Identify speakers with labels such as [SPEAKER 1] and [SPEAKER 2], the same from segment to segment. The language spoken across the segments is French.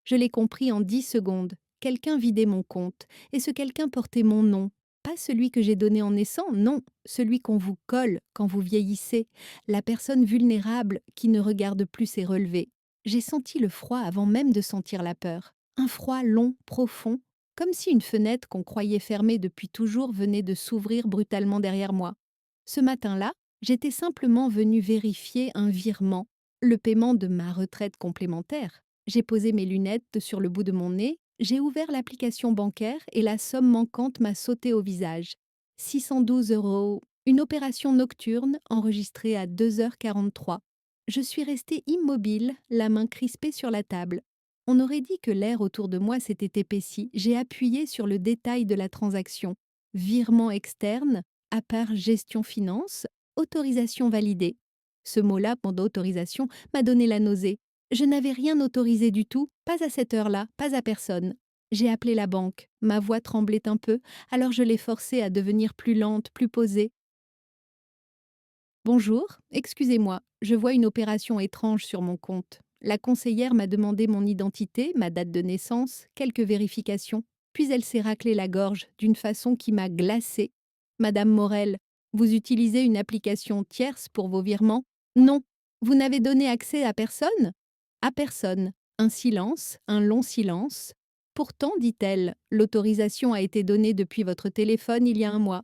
[SPEAKER 1] Je l'ai compris en 10 secondes. Quelqu'un vidait mon compte, et ce quelqu'un portait mon nom. Pas celui que j'ai donné en naissant, non, celui qu'on vous colle quand vous vieillissez, la personne vulnérable qui ne regarde plus ses relevés. J'ai senti le froid avant même de sentir la peur. Un froid long, profond, comme si une fenêtre qu'on croyait fermée depuis toujours venait de s'ouvrir brutalement derrière moi. Ce matin-là, j'étais simplement venue vérifier un virement, le paiement de ma retraite complémentaire. J'ai posé mes lunettes sur le bout de mon nez, j'ai ouvert l'application bancaire et la somme manquante m'a sauté au visage. 612 €, une opération nocturne enregistrée à 2h43. Je suis restée immobile, la main crispée sur la table. On aurait dit que l'air autour de moi s'était épaissi. J'ai appuyé sur le détail de la transaction. Virement externe, à part gestion finance, autorisation validée. Ce mot-là, pendant autorisation, m'a donné la nausée. Je n'avais rien autorisé du tout, pas à cette heure-là, pas à personne. J'ai appelé la banque. Ma voix tremblait un peu, alors je l'ai forcée à devenir plus lente, plus posée. Bonjour, excusez-moi, je vois une opération étrange sur mon compte. La conseillère m'a demandé mon identité, ma date de naissance, quelques vérifications, puis elle s'est raclée la gorge d'une façon qui m'a glacée. Madame Morel, vous utilisez une application tierce pour vos virements? Non. Vous n'avez donné accès à personne? À personne. Un silence, un long silence. Pourtant, dit-elle, l'autorisation a été donnée depuis votre téléphone il y a un mois.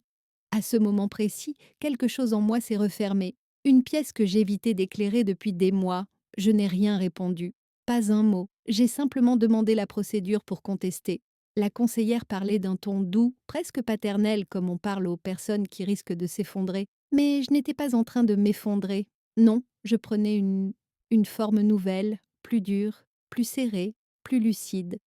[SPEAKER 1] À ce moment précis, quelque chose en moi s'est refermé. Une pièce que j'évitais d'éclairer depuis des mois. Je n'ai rien répondu. Pas un mot. J'ai simplement demandé la procédure pour contester. La conseillère parlait d'un ton doux, presque paternel, comme on parle aux personnes qui risquent de s'effondrer. Mais je n'étais pas en train de m'effondrer. Non, je prenais une forme nouvelle, plus dure, plus serrée, plus lucide.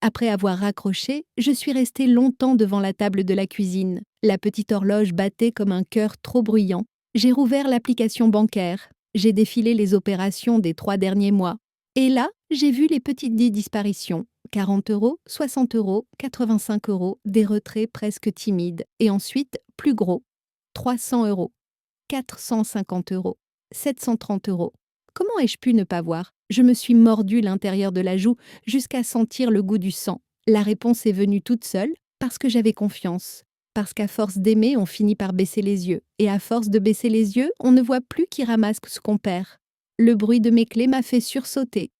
[SPEAKER 1] Après avoir raccroché, je suis restée longtemps devant la table de la cuisine. La petite horloge battait comme un cœur trop bruyant. J'ai rouvert l'application bancaire. J'ai défilé les opérations des 3 derniers mois. Et là, j'ai vu les petites disparitions. 40 €, 60 €, 85 €, des retraits presque timides. Et ensuite, plus gros. 300 €, 450 €, 730 €. Comment ai-je pu ne pas voir? Je me suis mordu l'intérieur de la joue jusqu'à sentir le goût du sang. La réponse est venue toute seule, parce que j'avais confiance. Parce qu'à force d'aimer, on finit par baisser les yeux. Et à force de baisser les yeux, on ne voit plus qui ramasse ce qu'on perd. Le bruit de mes clés m'a fait sursauter.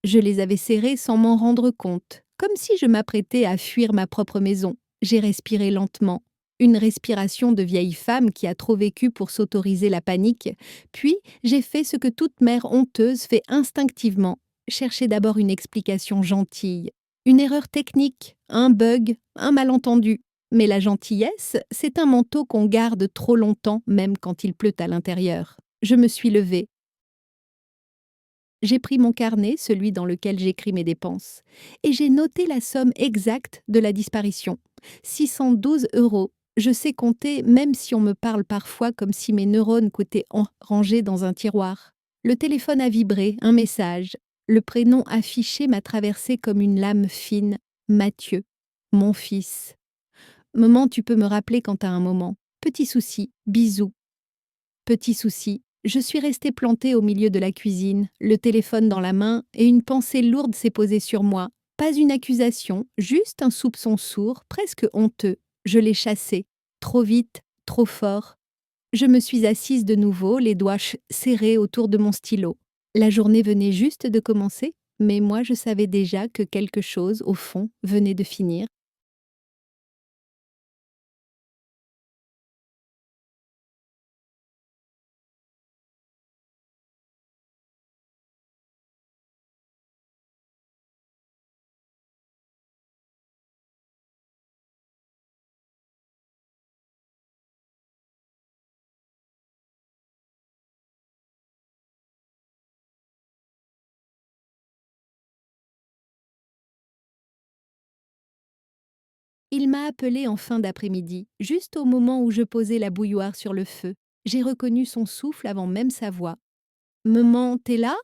[SPEAKER 1] Je les avais serrées sans m'en rendre compte, comme si je m'apprêtais à fuir ma propre maison. J'ai respiré lentement. Une respiration de vieille femme qui a trop vécu pour s'autoriser la panique. Puis, j'ai fait ce que toute mère honteuse fait instinctivement, chercher d'abord une explication gentille. Une erreur technique, un bug, un malentendu. Mais la gentillesse, c'est un manteau qu'on garde trop longtemps, même quand il pleut à l'intérieur. Je me suis levée. J'ai pris mon carnet, celui dans lequel j'écris mes dépenses, et j'ai noté la somme exacte de la disparition. 612 €. Je sais compter même si on me parle parfois comme si mes neurones étaient rangés dans un tiroir. Le téléphone a vibré, un message. Le prénom affiché m'a traversé comme une lame fine. Mathieu, mon fils. Maman, tu peux me rappeler quand t'as un moment. Petit souci, bisous. Petit souci, je suis restée plantée au milieu de la cuisine, le téléphone dans la main, et une pensée lourde s'est posée sur moi. Pas une accusation, juste un soupçon sourd, presque honteux. Je l'ai chassé. Trop vite, trop fort. Je me suis assise de nouveau, les doigts serrés autour de mon stylo. La journée venait juste de commencer, mais moi je savais déjà que quelque chose, au fond, venait de finir. Il m'a appelé en fin d'après-midi, juste au moment où je posais la bouilloire sur le feu. J'ai reconnu son souffle avant même sa voix. Maman, t'es là?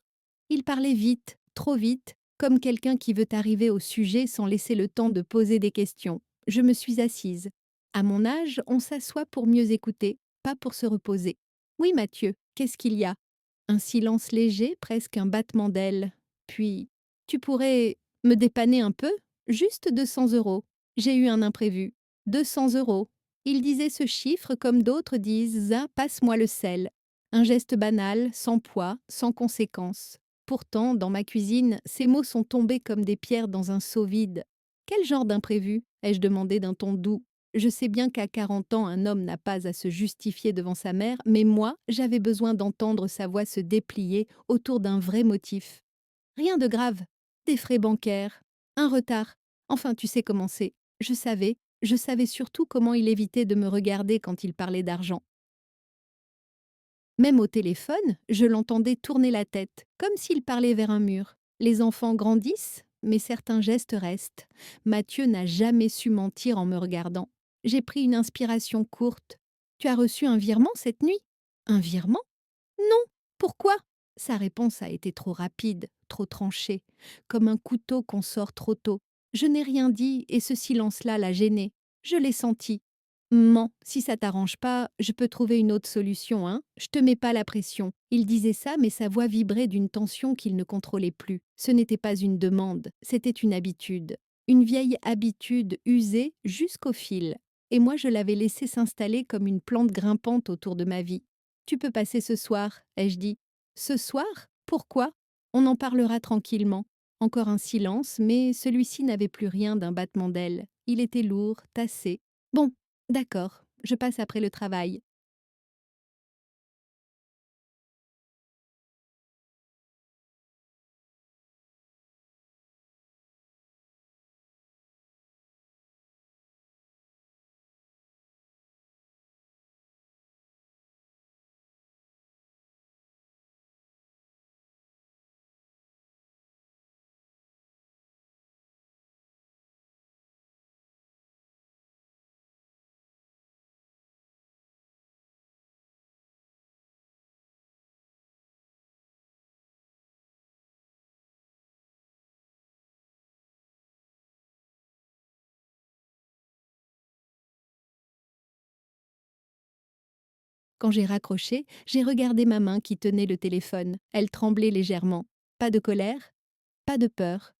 [SPEAKER 1] Il parlait vite, trop vite, comme quelqu'un qui veut arriver au sujet sans laisser le temps de poser des questions. Je me suis assise. À mon âge, on s'assoit pour mieux écouter, pas pour se reposer. Oui, Mathieu, qu'est-ce qu'il y a? Un silence léger, presque un battement d'ailes. Puis, tu pourrais me dépanner un peu? Juste 200 €. J'ai eu un imprévu. 200 €. Il disait ce chiffre comme d'autres disent ah, passe-moi le sel. Un geste banal, sans poids, sans conséquence. Pourtant, dans ma cuisine, ces mots sont tombés comme des pierres dans un seau vide. Quel genre d'imprévu? Ai-je demandé d'un ton doux. Je sais bien qu'à 40 ans, un homme n'a pas à se justifier devant sa mère, mais moi, j'avais besoin d'entendre sa voix se déplier autour d'un vrai motif. Rien de grave. Des frais bancaires. Un retard. Enfin, tu sais comment c'est. Je savais surtout comment il évitait de me regarder quand il parlait d'argent. Même au téléphone, je l'entendais tourner la tête, comme s'il parlait vers un mur. Les enfants grandissent, mais certains gestes restent. Mathieu n'a jamais su mentir en me regardant. J'ai pris une inspiration courte. Tu as reçu un virement cette nuit? Un virement? Non. Pourquoi? Sa réponse a été trop rapide, trop tranchée, comme un couteau qu'on sort trop tôt. Je n'ai rien dit et ce silence-là l'a gêné. Je l'ai senti. Mens, si ça t'arrange pas, je peux trouver une autre solution, hein. Je te mets pas la pression. Il disait ça, mais sa voix vibrait d'une tension qu'il ne contrôlait plus. Ce n'était pas une demande, c'était une habitude. Une vieille habitude usée jusqu'au fil. Et moi, je l'avais laissée s'installer comme une plante grimpante autour de ma vie. Tu peux passer ce soir, ai-je dit. Ce soir? Pourquoi? On en parlera tranquillement. Encore un silence, mais celui-ci n'avait plus rien d'un battement d'ailes. Il était lourd, tassé. Bon, d'accord, je passe après le travail. Quand j'ai raccroché, j'ai regardé ma main qui tenait le téléphone. Elle tremblait légèrement. Pas de colère, pas de peur,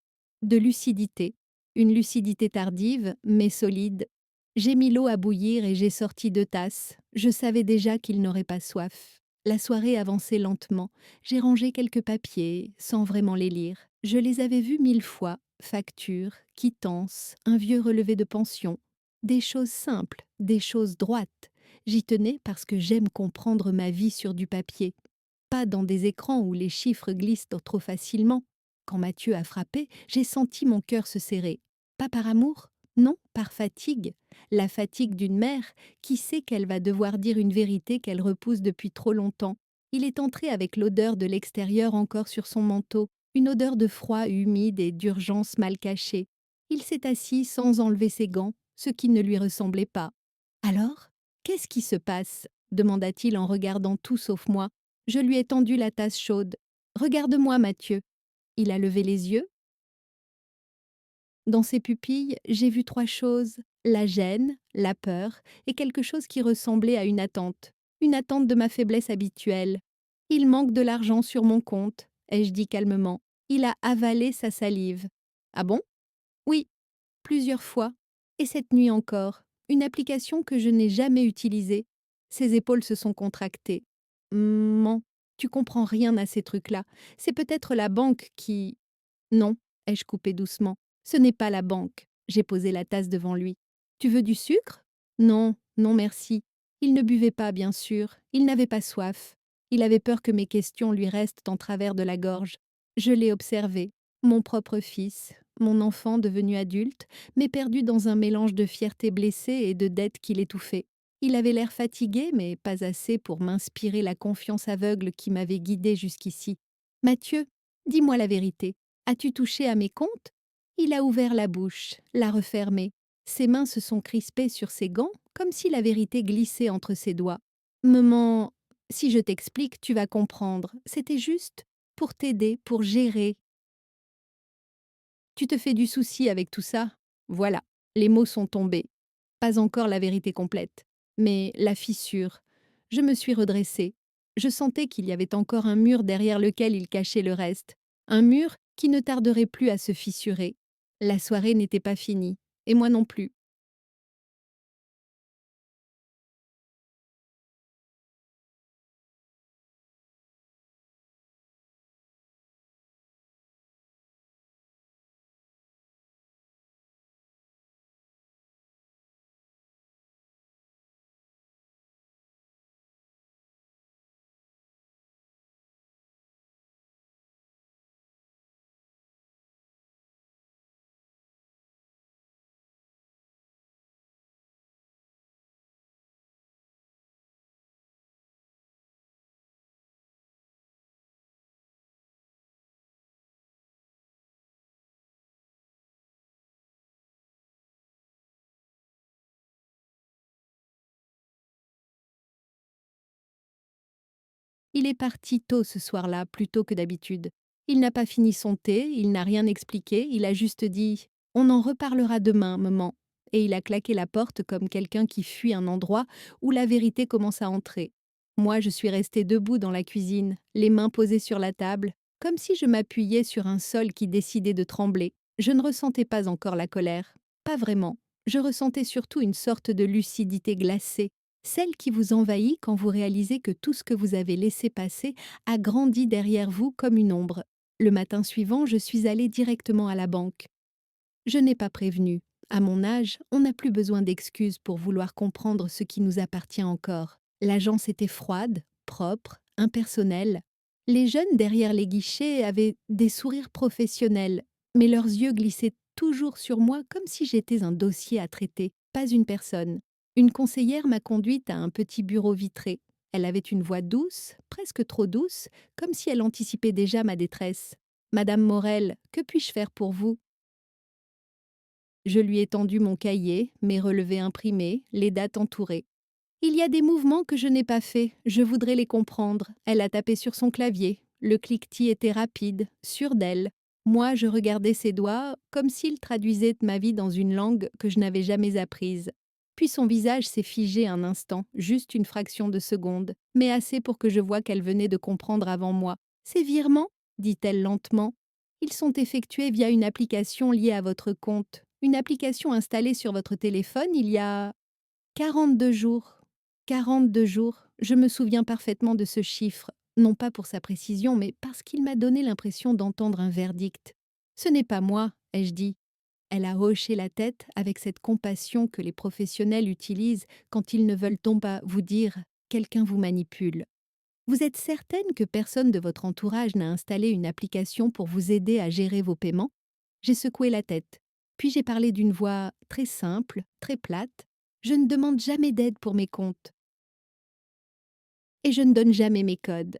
[SPEAKER 1] de lucidité. Une lucidité tardive, mais solide. J'ai mis l'eau à bouillir et j'ai sorti 2 tasses. Je savais déjà qu'il n'aurait pas soif. La soirée avançait lentement. J'ai rangé quelques papiers, sans vraiment les lire. Je les avais vus 1000 fois. Factures, quittances, un vieux relevé de pension. Des choses simples, des choses droites. J'y tenais parce que j'aime comprendre ma vie sur du papier. Pas dans des écrans où les chiffres glissent trop facilement. Quand Mathieu a frappé, j'ai senti mon cœur se serrer. Pas par amour, non, par fatigue. La fatigue d'une mère qui sait qu'elle va devoir dire une vérité qu'elle repousse depuis trop longtemps. Il est entré avec l'odeur de l'extérieur encore sur son manteau, une odeur de froid humide et d'urgence mal cachée. Il s'est assis sans enlever ses gants, ce qui ne lui ressemblait pas. Alors, qu'est-ce qui se passe? Demanda-t-il en regardant tout sauf moi. Je lui ai tendu la tasse chaude. Regarde-moi, Mathieu. Il a levé les yeux. Dans ses pupilles, j'ai vu 3 choses, la gêne, la peur et quelque chose qui ressemblait à une attente de ma faiblesse habituelle. Il manque de l'argent sur mon compte, ai-je dit calmement. Il a avalé sa salive. Ah bon? Oui, plusieurs fois. Et cette nuit encore, une application que je n'ai jamais utilisée. Ses épaules se sont contractées. Maman, tu comprends rien à ces trucs-là. C'est peut-être la banque qui... Non, ai-je coupé doucement. Ce n'est pas la banque. J'ai posé la tasse devant lui. Tu veux du sucre? Non, non merci. Il ne buvait pas, bien sûr. Il n'avait pas soif. Il avait peur que mes questions lui restent en travers de la gorge. Je l'ai observé. Mon propre fils, mon enfant devenu adulte, mais perdu dans un mélange de fierté blessée et de dette qui l'étouffait. Il avait l'air fatigué, mais pas assez pour m'inspirer la confiance aveugle qui m'avait guidée jusqu'ici. Mathieu, dis-moi la vérité. As-tu touché à mes comptes? Il a ouvert la bouche, l'a refermée. Ses mains se sont crispées sur ses gants, comme si la vérité glissait entre ses doigts. Maman, si je t'explique, tu vas comprendre. C'était juste pour t'aider, pour gérer. Tu te fais du souci avec tout ça? Voilà, les mots sont tombés. Pas encore la vérité complète, mais la fissure. Je me suis redressée. Je sentais qu'il y avait encore un mur derrière lequel il cachait le reste. Un mur qui ne tarderait plus à se fissurer. La soirée n'était pas finie, et moi non plus. Il est parti tôt ce soir-là, plus tôt que d'habitude. Il n'a pas fini son thé, il n'a rien expliqué, il a juste dit On en reparlera demain, maman. Et il a claqué la porte comme quelqu'un qui fuit un endroit où la vérité commence à entrer. Moi, je suis restée debout dans la cuisine, les mains posées sur la table, comme si je m'appuyais sur un sol qui décidait de trembler. Je ne ressentais pas encore la colère. Pas vraiment. Je ressentais surtout une sorte de lucidité glacée, celle qui vous envahit quand vous réalisez que tout ce que vous avez laissé passer a grandi derrière vous comme une ombre. Le matin suivant, je suis allée directement à la banque. Je n'ai pas prévenu. À mon âge, on n'a plus besoin d'excuses pour vouloir comprendre ce qui nous appartient encore. L'agence était froide, propre, impersonnelle. Les jeunes derrière les guichets avaient des sourires professionnels, mais leurs yeux glissaient toujours sur moi comme si j'étais un dossier à traiter, pas une personne. Une conseillère m'a conduite à un petit bureau vitré. Elle avait une voix douce, presque trop douce, comme si elle anticipait déjà ma détresse. Madame Morel, que puis-je faire pour vous? Je lui ai tendu mon cahier, mes relevés imprimés, les dates entourées. Il y a des mouvements que je n'ai pas faits, je voudrais les comprendre. Elle a tapé sur son clavier. Le cliquetis était rapide, sûr d'elle. Moi, je regardais ses doigts comme s'il traduisait ma vie dans une langue que je n'avais jamais apprise. Puis son visage s'est figé un instant, juste une fraction de seconde, mais assez pour que je voie qu'elle venait de comprendre avant moi. Ces virements, dit-elle lentement, ils sont effectués via une application liée à votre compte. Une application installée sur votre téléphone il y a 42 jours. 42 jours, je me souviens parfaitement de ce chiffre, non pas pour sa précision, mais parce qu'il m'a donné l'impression d'entendre un verdict. Ce n'est pas moi, ai-je dit. Elle a hoché la tête avec cette compassion que les professionnels utilisent quand ils ne veulent donc pas vous dire quelqu'un vous manipule. Vous êtes certaine que personne de votre entourage n'a installé une application pour vous aider à gérer vos paiements? J'ai secoué la tête. Puis j'ai parlé d'une voix très simple, très plate. Je ne demande jamais d'aide pour mes comptes. Et je ne donne jamais mes codes.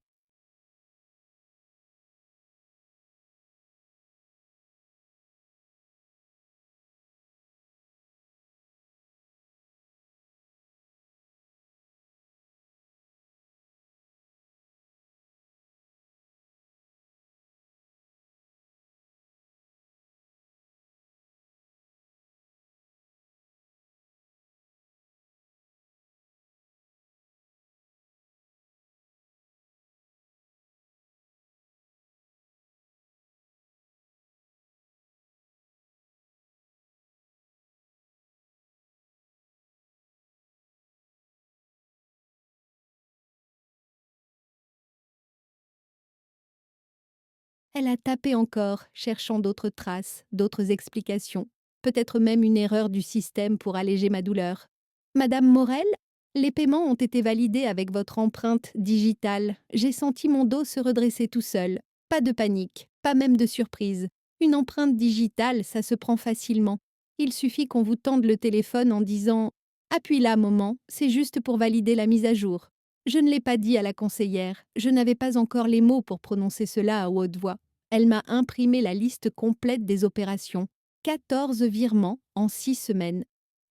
[SPEAKER 1] Elle a tapé encore, cherchant d'autres traces, d'autres explications, peut-être même une erreur du système pour alléger ma douleur. Madame Morel, les paiements ont été validés avec votre empreinte digitale. J'ai senti mon dos se redresser tout seul. Pas de panique, pas même de surprise. Une empreinte digitale, ça se prend facilement. Il suffit qu'on vous tende le téléphone en disant Appuie là, moment, c'est juste pour valider la mise à jour. Je ne l'ai pas dit à la conseillère, je n'avais pas encore les mots pour prononcer cela à haute voix. Elle m'a imprimé la liste complète des opérations. 14 virements en 6 semaines.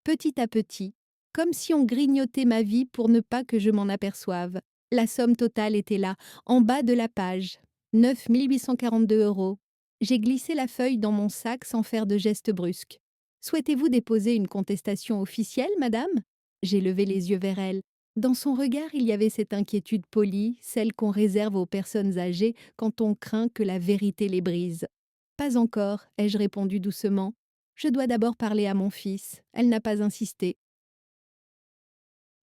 [SPEAKER 1] petit à petit, comme si on grignotait ma vie pour ne pas que je m'en aperçoive. La somme totale était là, en bas de la page. 9 842 euros. J'ai glissé la feuille dans mon sac sans faire de geste brusque. Souhaitez-vous déposer une contestation officielle, madame? J'ai levé les yeux vers elle. Dans son regard, il y avait cette inquiétude polie, celle qu'on réserve aux personnes âgées quand on craint que la vérité les brise. Pas encore, ai-je répondu doucement. Je dois d'abord parler à mon fils. Elle n'a pas insisté.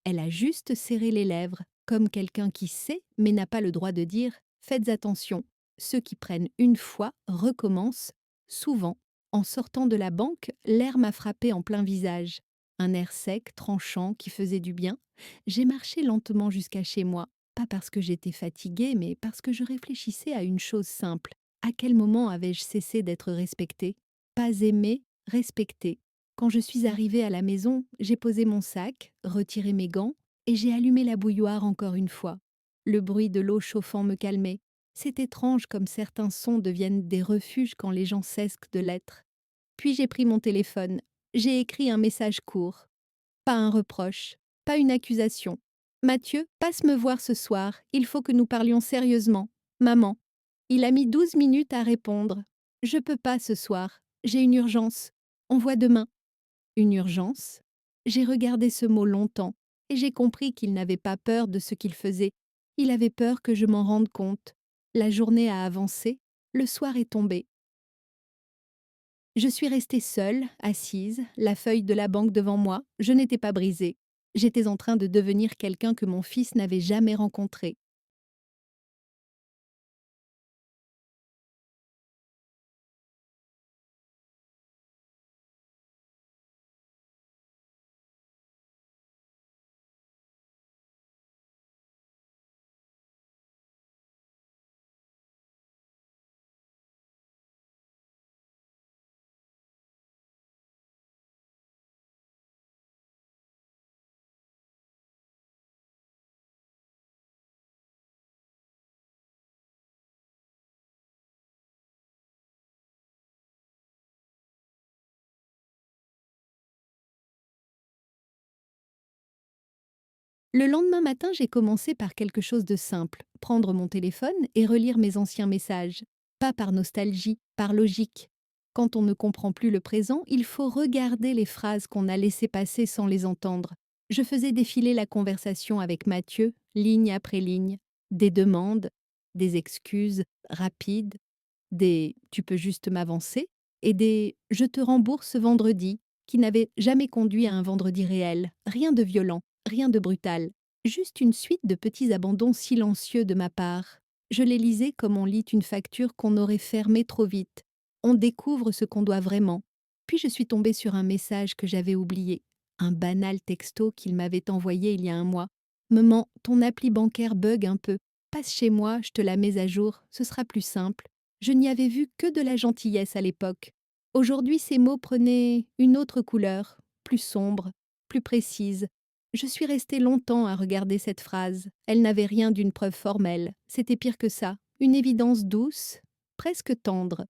[SPEAKER 1] Elle a juste serré les lèvres, comme quelqu'un qui sait mais n'a pas le droit de dire « Faites attention ». Ceux qui prennent une fois recommencent, souvent. En sortant de la banque, l'air m'a frappé en plein visage. Un air sec, tranchant, qui faisait du bien. J'ai marché lentement jusqu'à chez moi, pas parce que j'étais fatiguée, mais parce que je réfléchissais à une chose simple. À quel moment avais-je cessé d'être respectée? Pas aimée, respectée. Quand je suis arrivée à la maison, j'ai posé mon sac, retiré mes gants, et j'ai allumé la bouilloire encore une fois. Le bruit de l'eau chauffant me calmait. C'est étrange comme certains sons deviennent des refuges quand les gens cessent de l'être. Puis j'ai pris mon téléphone. J'ai écrit un message court. Pas un reproche, pas une accusation. Mathieu, passe me voir ce soir, il faut que nous parlions sérieusement. Maman. Il a mis 12 minutes à répondre. Je peux pas ce soir, j'ai une urgence. On voit demain. Une urgence? J'ai regardé ce mot longtemps, et j'ai compris qu'il n'avait pas peur de ce qu'il faisait. Il avait peur que je m'en rende compte. La journée a avancé, le soir est tombé. Je suis restée seule, assise, la feuille de la banque devant moi, je n'étais pas brisée. J'étais en train de devenir quelqu'un que mon fils n'avait jamais rencontré. Le lendemain matin, j'ai commencé par quelque chose de simple, prendre mon téléphone et relire mes anciens messages. Pas par nostalgie, par logique. Quand on ne comprend plus le présent, il faut regarder les phrases qu'on a laissées passer sans les entendre. Je faisais défiler la conversation avec Mathieu, ligne après ligne. Des demandes, des excuses rapides, des « tu peux juste m'avancer » et des « je te rembourse vendredi » qui n'avaient jamais conduit à un vendredi réel. Rien de violent, rien de brutal. Juste une suite de petits abandons silencieux de ma part. Je les lisais comme on lit une facture qu'on aurait fermée trop vite. On découvre ce qu'on doit vraiment. Puis je suis tombée sur un message que j'avais oublié. Un banal texto qu'il m'avait envoyé il y a un mois. Maman, ton appli bancaire bug un peu. Passe chez moi, je te la mets à jour, ce sera plus simple. Je n'y avais vu que de la gentillesse à l'époque. Aujourd'hui, ces mots prenaient une autre couleur, plus sombre, plus précise. Je suis restée longtemps à regarder cette phrase. Elle n'avait rien d'une preuve formelle. C'était pire que ça. Une évidence douce, presque tendre.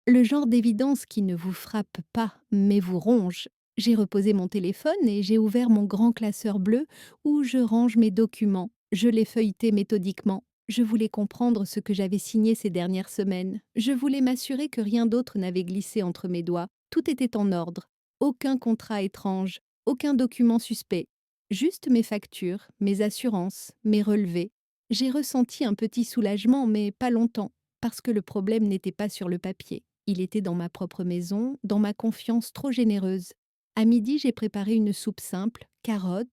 [SPEAKER 1] Le genre d'évidence qui ne vous frappe pas, mais vous ronge. J'ai reposé mon téléphone et j'ai ouvert mon grand classeur bleu où je range mes documents. Je l'ai feuilleté méthodiquement. Je voulais comprendre ce que j'avais signé ces dernières semaines. Je voulais m'assurer que rien d'autre n'avait glissé entre mes doigts. Tout était en ordre. Aucun contrat étrange, aucun document suspect. Juste mes factures, mes assurances, mes relevés. J'ai ressenti un petit soulagement, mais pas longtemps, parce que le problème n'était pas sur le papier. Il était dans ma propre maison, dans ma confiance trop généreuse. À midi, j'ai préparé une soupe simple, carottes,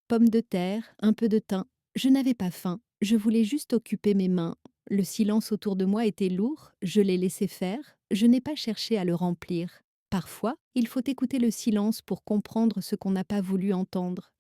[SPEAKER 1] pommes de terre, un peu de thym. Je n'avais pas faim, je voulais juste occuper mes mains. Le silence autour de moi était lourd, je l'ai laissé faire, je n'ai pas cherché à le remplir. Parfois, il faut écouter le silence pour comprendre ce qu'on n'a pas voulu entendre.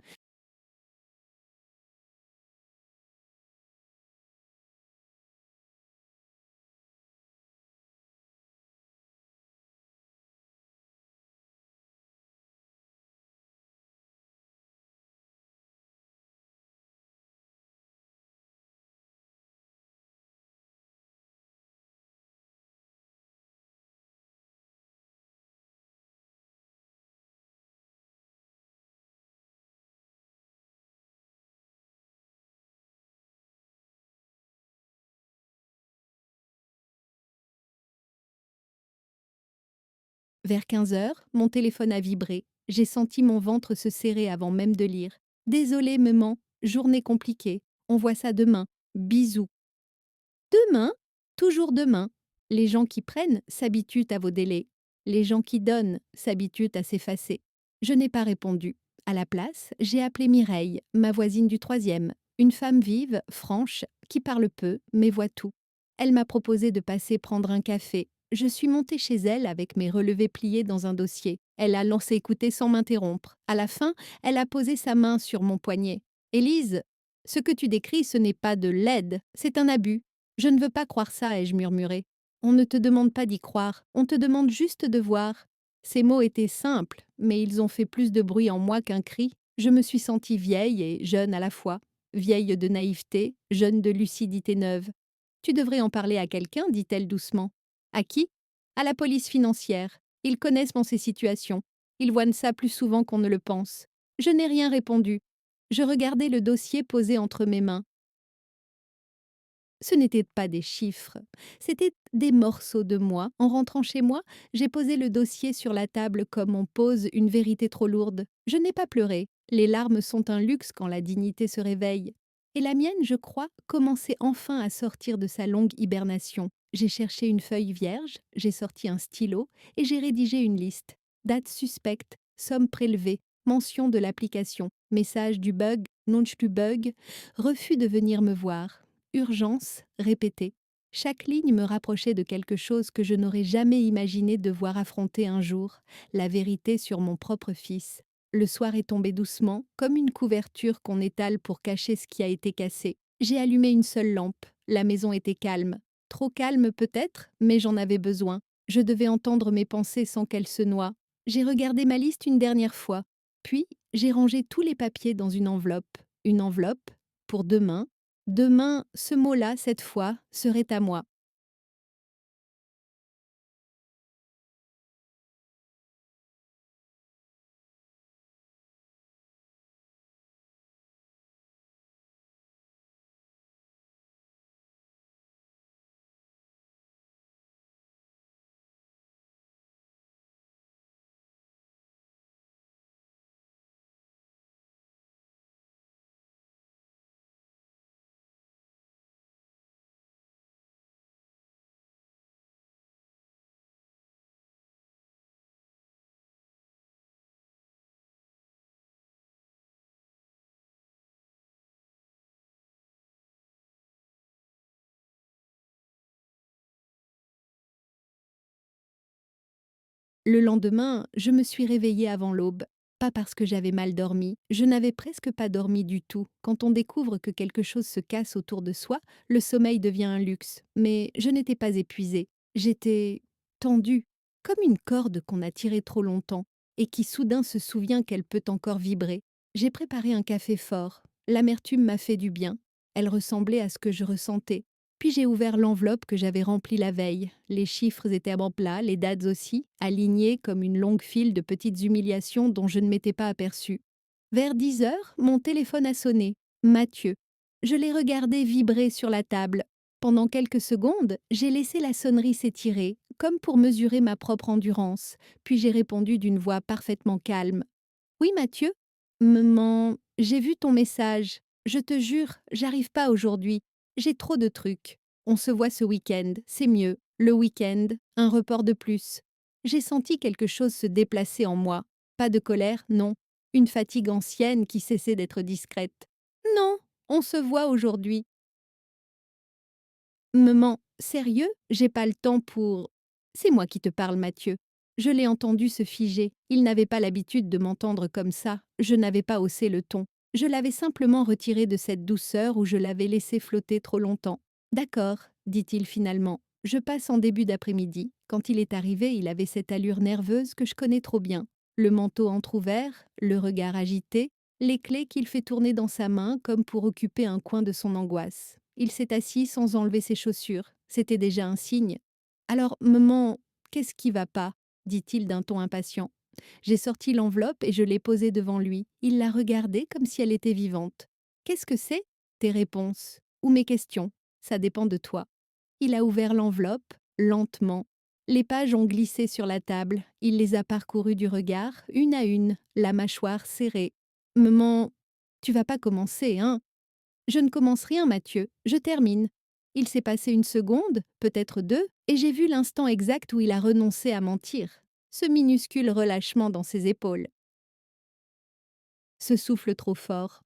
[SPEAKER 1] Vers 15 heures, mon téléphone a vibré. J'ai senti mon ventre se serrer avant même de lire. Désolée, maman, journée compliquée. On voit ça demain. Bisous. Demain, toujours demain. Les gens qui prennent s'habituent à vos délais. Les gens qui donnent s'habituent à s'effacer. Je n'ai pas répondu. À la place, j'ai appelé Mireille, ma voisine du troisième, une femme vive, franche, qui parle peu, mais voit tout. Elle m'a proposé de passer prendre un café. Je suis montée chez elle avec mes relevés pliés dans un dossier. Elle a lancé écouter sans m'interrompre. À la fin, elle a posé sa main sur mon poignet. Élise, ce que tu décris, ce n'est pas de l'aide, c'est un abus. Je ne veux pas croire ça, ai-je murmuré. On ne te demande pas d'y croire, on te demande juste de voir. Ces mots étaient simples, mais ils ont fait plus de bruit en moi qu'un cri. Je me suis sentie vieille et jeune à la fois, vieille de naïveté, jeune de lucidité neuve. Tu devrais en parler à quelqu'un, dit-elle doucement. À qui? À la police financière. Ils connaissent ces situations. Ils voient ça plus souvent qu'on ne le pense. Je n'ai rien répondu. Je regardais le dossier posé entre mes mains. Ce n'étaient pas des chiffres, c'étaient des morceaux de moi. En rentrant chez moi, j'ai posé le dossier sur la table comme on pose une vérité trop lourde. Je n'ai pas pleuré. Les larmes sont un luxe quand la dignité se réveille. Et la mienne, je crois, commençait enfin à sortir de sa longue hibernation. J'ai cherché une feuille vierge, j'ai sorti un stylo et j'ai rédigé une liste. Date suspecte, somme prélevée, mention de l'application, message du bug, non du bug, refus de venir me voir. Urgence, répétée. Chaque ligne me rapprochait de quelque chose que je n'aurais jamais imaginé devoir affronter un jour, la vérité sur mon propre fils. Le soir est tombé doucement, comme une couverture qu'on étale pour cacher ce qui a été cassé. J'ai allumé une seule lampe. La maison était calme. Trop calme peut-être, mais j'en avais besoin. Je devais entendre mes pensées sans qu'elles se noient. J'ai regardé ma liste une dernière fois. Puis, j'ai rangé tous les papiers dans une enveloppe. Une enveloppe pour demain. Demain, ce mot-là, cette fois, serait à moi. Le lendemain, je me suis réveillée avant l'aube. Pas parce que j'avais mal dormi, je n'avais presque pas dormi du tout. Quand on découvre que quelque chose se casse autour de soi, le sommeil devient un luxe. Mais je n'étais pas épuisée. J'étais tendue, comme une corde qu'on a tirée trop longtemps et qui soudain se souvient qu'elle peut encore vibrer. J'ai préparé un café fort. L'amertume m'a fait du bien. Elle ressemblait à ce que je ressentais. Puis j'ai ouvert l'enveloppe que j'avais remplie la veille. Les chiffres étaient en plat, les dates aussi, alignées comme une longue file de petites humiliations dont je ne m'étais pas aperçue. Vers 10 heures, mon téléphone a sonné. Mathieu. Je l'ai regardé vibrer sur la table. Pendant quelques secondes, j'ai laissé la sonnerie s'étirer, comme pour mesurer ma propre endurance. Puis j'ai répondu d'une voix parfaitement calme. Oui, Mathieu? Maman, j'ai vu ton message. Je te jure, j'arrive pas aujourd'hui. J'ai trop de trucs. On se voit ce week-end, c'est mieux. Le week-end, un report de plus. J'ai senti quelque chose se déplacer en moi. Pas de colère, non. Une fatigue ancienne qui cessait d'être discrète. Non, on se voit aujourd'hui. Maman, sérieux? J'ai pas le temps pour... C'est moi qui te parle, Mathieu. Je l'ai entendu se figer. Il n'avait pas l'habitude de m'entendre comme ça. Je n'avais pas haussé le ton. Je l'avais simplement retiré de cette douceur où je l'avais laissé flotter trop longtemps. D'accord, dit-il finalement. Je passe en début d'après-midi. Quand il est arrivé, il avait cette allure nerveuse que je connais trop bien. Le manteau entr'ouvert, le regard agité, les clés qu'il fait tourner dans sa main comme pour occuper un coin de son angoisse. Il s'est assis sans enlever ses chaussures. C'était déjà un signe. Alors, maman, qu'est-ce qui va pas? Dit-il d'un ton impatient. J'ai sorti l'enveloppe et je l'ai posée devant lui. Il l'a regardée comme si elle était vivante. Qu'est-ce que c'est? Tes réponses ou mes questions? Ça dépend de toi. Il a ouvert l'enveloppe, lentement. Les pages ont glissé sur la table. Il les a parcourues du regard, une à une, la mâchoire serrée. Maman, tu vas pas commencer, hein? Je ne commence rien, Mathieu, je termine. Il s'est passé une seconde, peut-être deux, et j'ai vu l'instant exact où il a renoncé à mentir. Ce minuscule relâchement dans ses épaules. Ce souffle trop fort.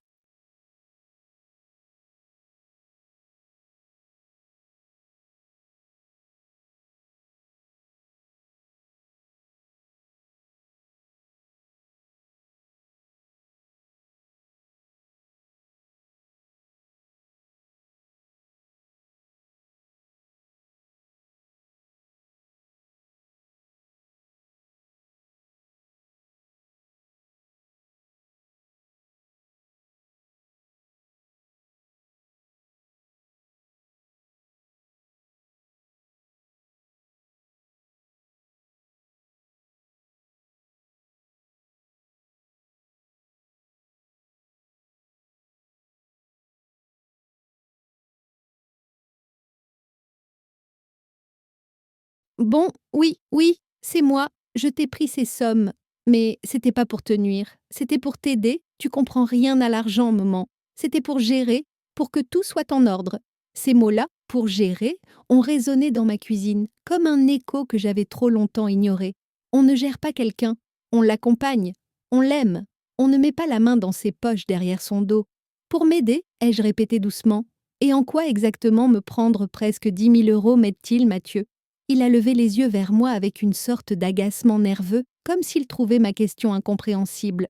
[SPEAKER 1] Bon, oui, oui, c'est moi. Je t'ai pris ces sommes. Mais c'était pas pour te nuire. C'était pour t'aider. Tu comprends rien à l'argent, maman. C'était pour gérer, pour que tout soit en ordre. Ces mots-là, pour gérer, ont résonné dans ma cuisine, comme un écho que j'avais trop longtemps ignoré. On ne gère pas quelqu'un. On l'accompagne. On l'aime. On ne met pas la main dans ses poches derrière son dos. Pour m'aider, ai-je répété doucement. Et en quoi exactement me prendre presque 10 000 € m'aide-t-il, Mathieu? Il a levé les yeux vers moi avec une sorte d'agacement nerveux, comme s'il trouvait ma question incompréhensible.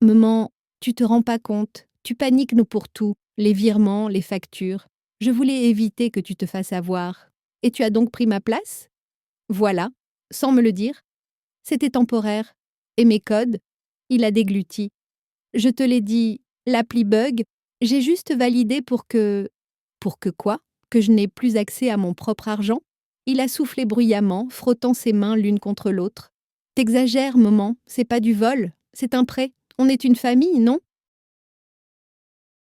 [SPEAKER 1] Maman, tu te rends pas compte, tu paniques nous pour tout, les virements, les factures. Je voulais éviter que tu te fasses avoir. Et tu as donc pris ma place? Voilà, sans me le dire. C'était temporaire. Et mes codes? Il a dégluti. Je te l'ai dit, l'appli bug, j'ai juste validé pour que... Pour que quoi? Que je n'ai plus accès à mon propre argent? Il a soufflé bruyamment, frottant ses mains l'une contre l'autre. T'exagères, maman, c'est pas du vol, c'est un prêt. On est une famille, non?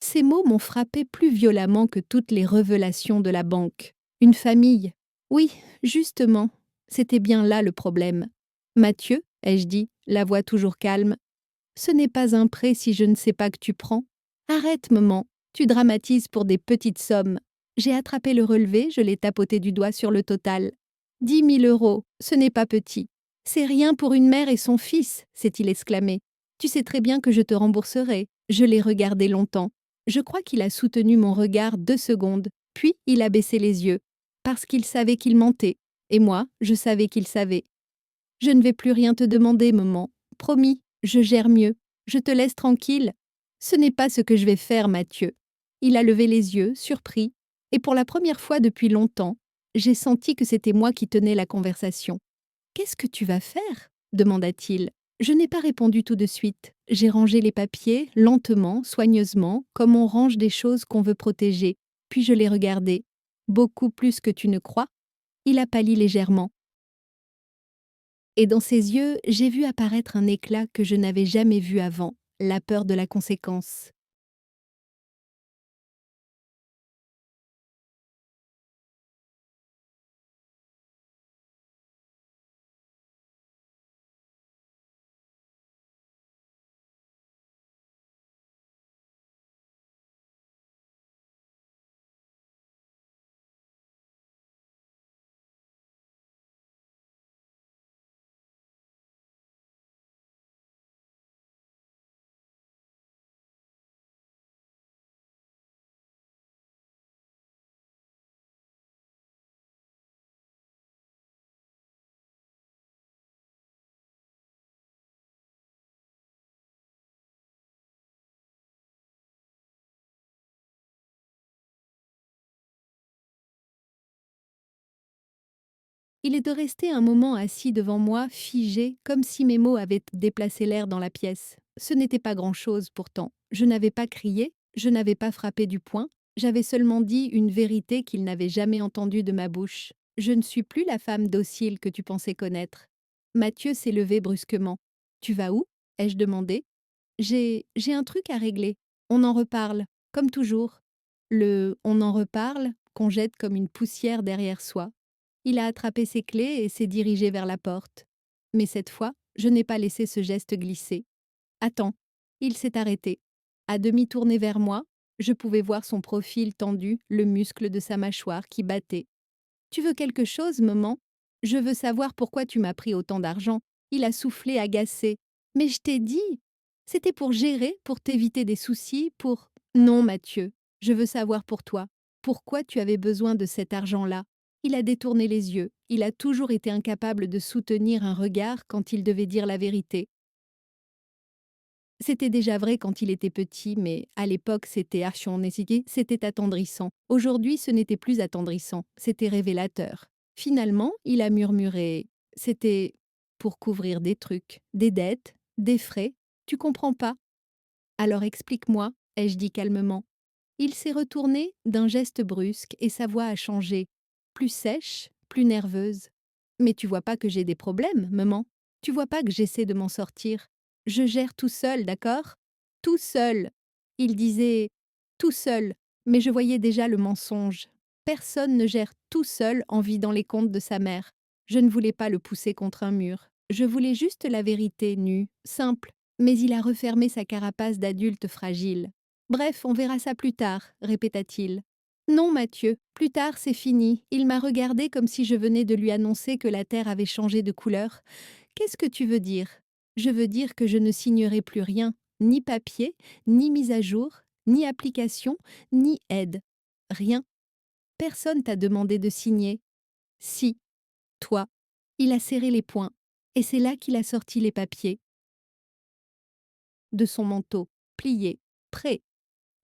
[SPEAKER 1] Ces mots m'ont frappé plus violemment que toutes les révélations de la banque. Une famille. Oui, justement, c'était bien là le problème. Mathieu, ai-je dit, la voix toujours calme, ce n'est pas un prêt si je ne sais pas que tu prends. Arrête, maman, tu dramatises pour des petites sommes. J'ai attrapé le relevé, je l'ai tapoté du doigt sur le total. 10 000 €, ce n'est pas petit. C'est rien pour une mère et son fils, s'est-il exclamé. Tu sais très bien que je te rembourserai. Je l'ai regardé longtemps. Je crois qu'il a soutenu mon regard 2 secondes, puis il a baissé les yeux, parce qu'il savait qu'il mentait. Et moi, je savais qu'il savait. Je ne vais plus rien te demander, maman. Promis, je gère mieux. Je te laisse tranquille. Ce n'est pas ce que je vais faire, Mathieu. Il a levé les yeux, surpris, et pour la première fois depuis longtemps, j'ai senti que c'était moi qui tenais la conversation. Qu'est-ce que tu vas faire? Demanda-t-il. Je n'ai pas répondu tout de suite. J'ai rangé les papiers, lentement, soigneusement, comme on range des choses qu'on veut protéger. Puis je l'ai regardé. Beaucoup plus que tu ne crois. Il a pâli légèrement. Et dans ses yeux, j'ai vu apparaître un éclat que je n'avais jamais vu avant, la peur de la conséquence. Il est de rester un moment assis devant moi, figé, comme si mes mots avaient déplacé l'air dans la pièce. Ce n'était pas grand-chose pourtant. Je n'avais pas crié, je n'avais pas frappé du poing, j'avais seulement dit une vérité qu'il n'avait jamais entendue de ma bouche. Je ne suis plus la femme docile que tu pensais connaître. Mathieu s'est levé brusquement. Tu vas où? Ai-je demandé. J'ai un truc à régler. On en reparle, comme toujours. Le on en reparle qu'on jette comme une poussière derrière soi. Il a attrapé ses clés et s'est dirigé vers la porte. Mais cette fois, je n'ai pas laissé ce geste glisser. Attends, il s'est arrêté. À demi tourné vers moi, je pouvais voir son profil tendu, le muscle de sa mâchoire qui battait. Tu veux quelque chose, maman? Je veux savoir pourquoi tu m'as pris autant d'argent. Il a soufflé, agacé. Mais je t'ai dit. C'était pour gérer, pour t'éviter des soucis, pour... Non, Mathieu, je veux savoir pour toi. Pourquoi tu avais besoin de cet argent-là? Il a détourné les yeux. Il a toujours été incapable de soutenir un regard quand il devait dire la vérité. C'était déjà vrai quand il était petit, mais à l'époque, c'était archi-nécessaire, c'était attendrissant. Aujourd'hui, ce n'était plus attendrissant, c'était révélateur. Finalement, il a murmuré. C'était pour couvrir des trucs, des dettes, des frais. Tu comprends pas? Alors explique-moi, ai-je dit calmement. Il s'est retourné d'un geste brusque et sa voix a changé, plus sèche, plus nerveuse. Mais tu vois pas que j'ai des problèmes, maman? Tu vois pas que j'essaie de m'en sortir? Je gère tout seul, d'accord? Tout seul. Il disait tout seul, mais je voyais déjà le mensonge. Personne ne gère tout seul en vidant les comptes de sa mère. Je ne voulais pas le pousser contre un mur. Je voulais juste la vérité nue, simple. Mais il a refermé sa carapace d'adulte fragile. Bref, on verra ça plus tard, répéta-t-il. Non, Mathieu, plus tard c'est fini. Il m'a regardé comme si je venais de lui annoncer que la terre avait changé de couleur. Qu'est-ce que tu veux dire? Je veux dire que je ne signerai plus rien, ni papier, ni mise à jour, ni application, ni aide. Rien. Personne t'a demandé de signer. Si, toi. Il a serré les poings, et c'est là qu'il a sorti les papiers de son manteau, pliés, prêts.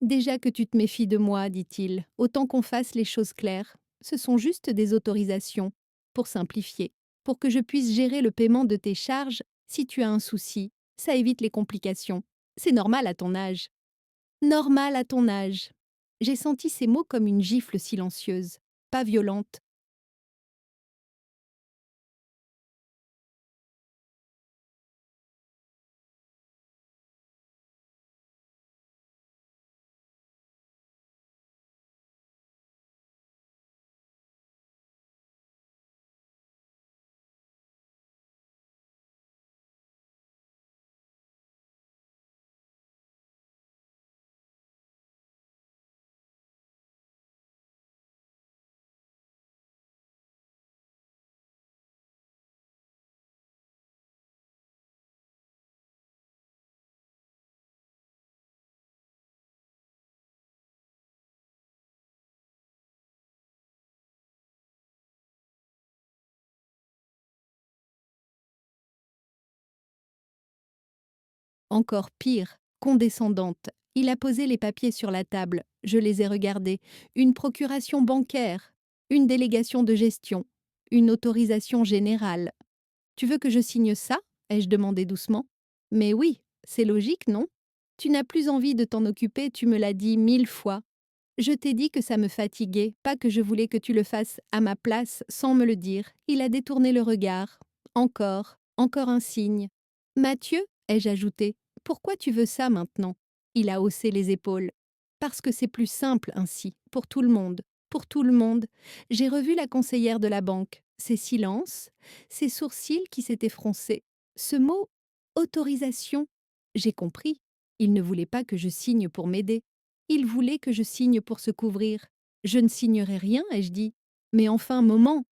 [SPEAKER 1] Déjà que tu te méfies de moi, dit-il, autant qu'on fasse les choses claires. Ce sont juste des autorisations, pour simplifier, pour que je puisse gérer le paiement de tes charges si tu as un souci. Ça évite les complications. C'est normal à ton âge. Normal à ton âge. J'ai senti ces mots comme une gifle silencieuse, pas violente. Encore pire, condescendante. Il a posé les papiers sur la table. Je les ai regardés. Une procuration bancaire, une délégation de gestion, une autorisation générale. Tu veux que je signe ça? Ai-je demandé doucement. Mais oui, c'est logique, non? Tu n'as plus envie de t'en occuper, tu me l'as dit 1000 fois. Je t'ai dit que ça me fatiguait, pas que je voulais que tu le fasses à ma place sans me le dire. Il a détourné le regard. Encore un signe. Mathieu, ai-je ajouté, pourquoi tu veux ça maintenant? Il a haussé les épaules. Parce que c'est plus simple ainsi, pour tout le monde. Pour tout le monde. J'ai revu la conseillère de la banque. Ses silences, ses sourcils qui s'étaient froncés. Ce mot autorisation. J'ai compris. Il ne voulait pas que je signe pour m'aider. Il voulait que je signe pour se couvrir. Je ne signerai rien, ai-je dit. Mais enfin, moment,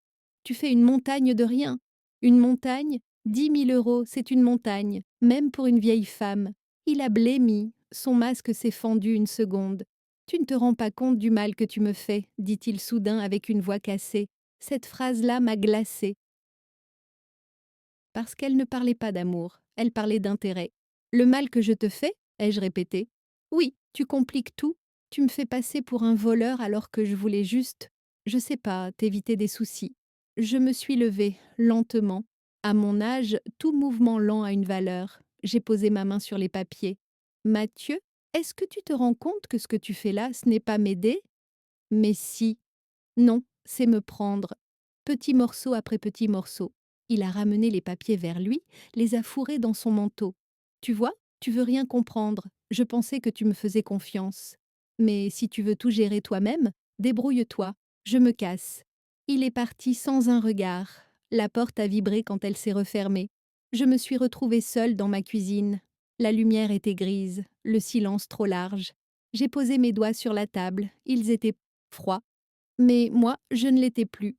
[SPEAKER 1] tu fais une montagne de rien. Une montagne, 10 000 euros, c'est une montagne, même pour une vieille femme. Il a blêmi, son masque s'est fendu une seconde. Tu ne te rends pas compte du mal que tu me fais, dit-il soudain avec une voix cassée. Cette phrase-là m'a glacée. Parce qu'elle ne parlait pas d'amour, elle parlait d'intérêt. Le mal que je te fais, ai-je répété. Oui, tu compliques tout. Tu me fais passer pour un voleur alors que je voulais juste, je sais pas, t'éviter des soucis. Je me suis levée, lentement. À mon âge, tout mouvement lent a une valeur. J'ai posé ma main sur les papiers. Mathieu, est-ce que tu te rends compte que ce que tu fais là, ce n'est pas m'aider? Mais si. Non, c'est me prendre. Petit morceau après petit morceau. Il a ramené les papiers vers lui, les a fourrés dans son manteau. Tu vois, tu veux rien comprendre. Je pensais que tu me faisais confiance. Mais si tu veux tout gérer toi-même, débrouille-toi. Je me casse. Il est parti sans un regard. La porte a vibré quand elle s'est refermée. Je me suis retrouvée seule dans ma cuisine. La lumière était grise, le silence trop large. J'ai posé mes doigts sur la table, ils étaient froids. Mais moi, je ne l'étais plus.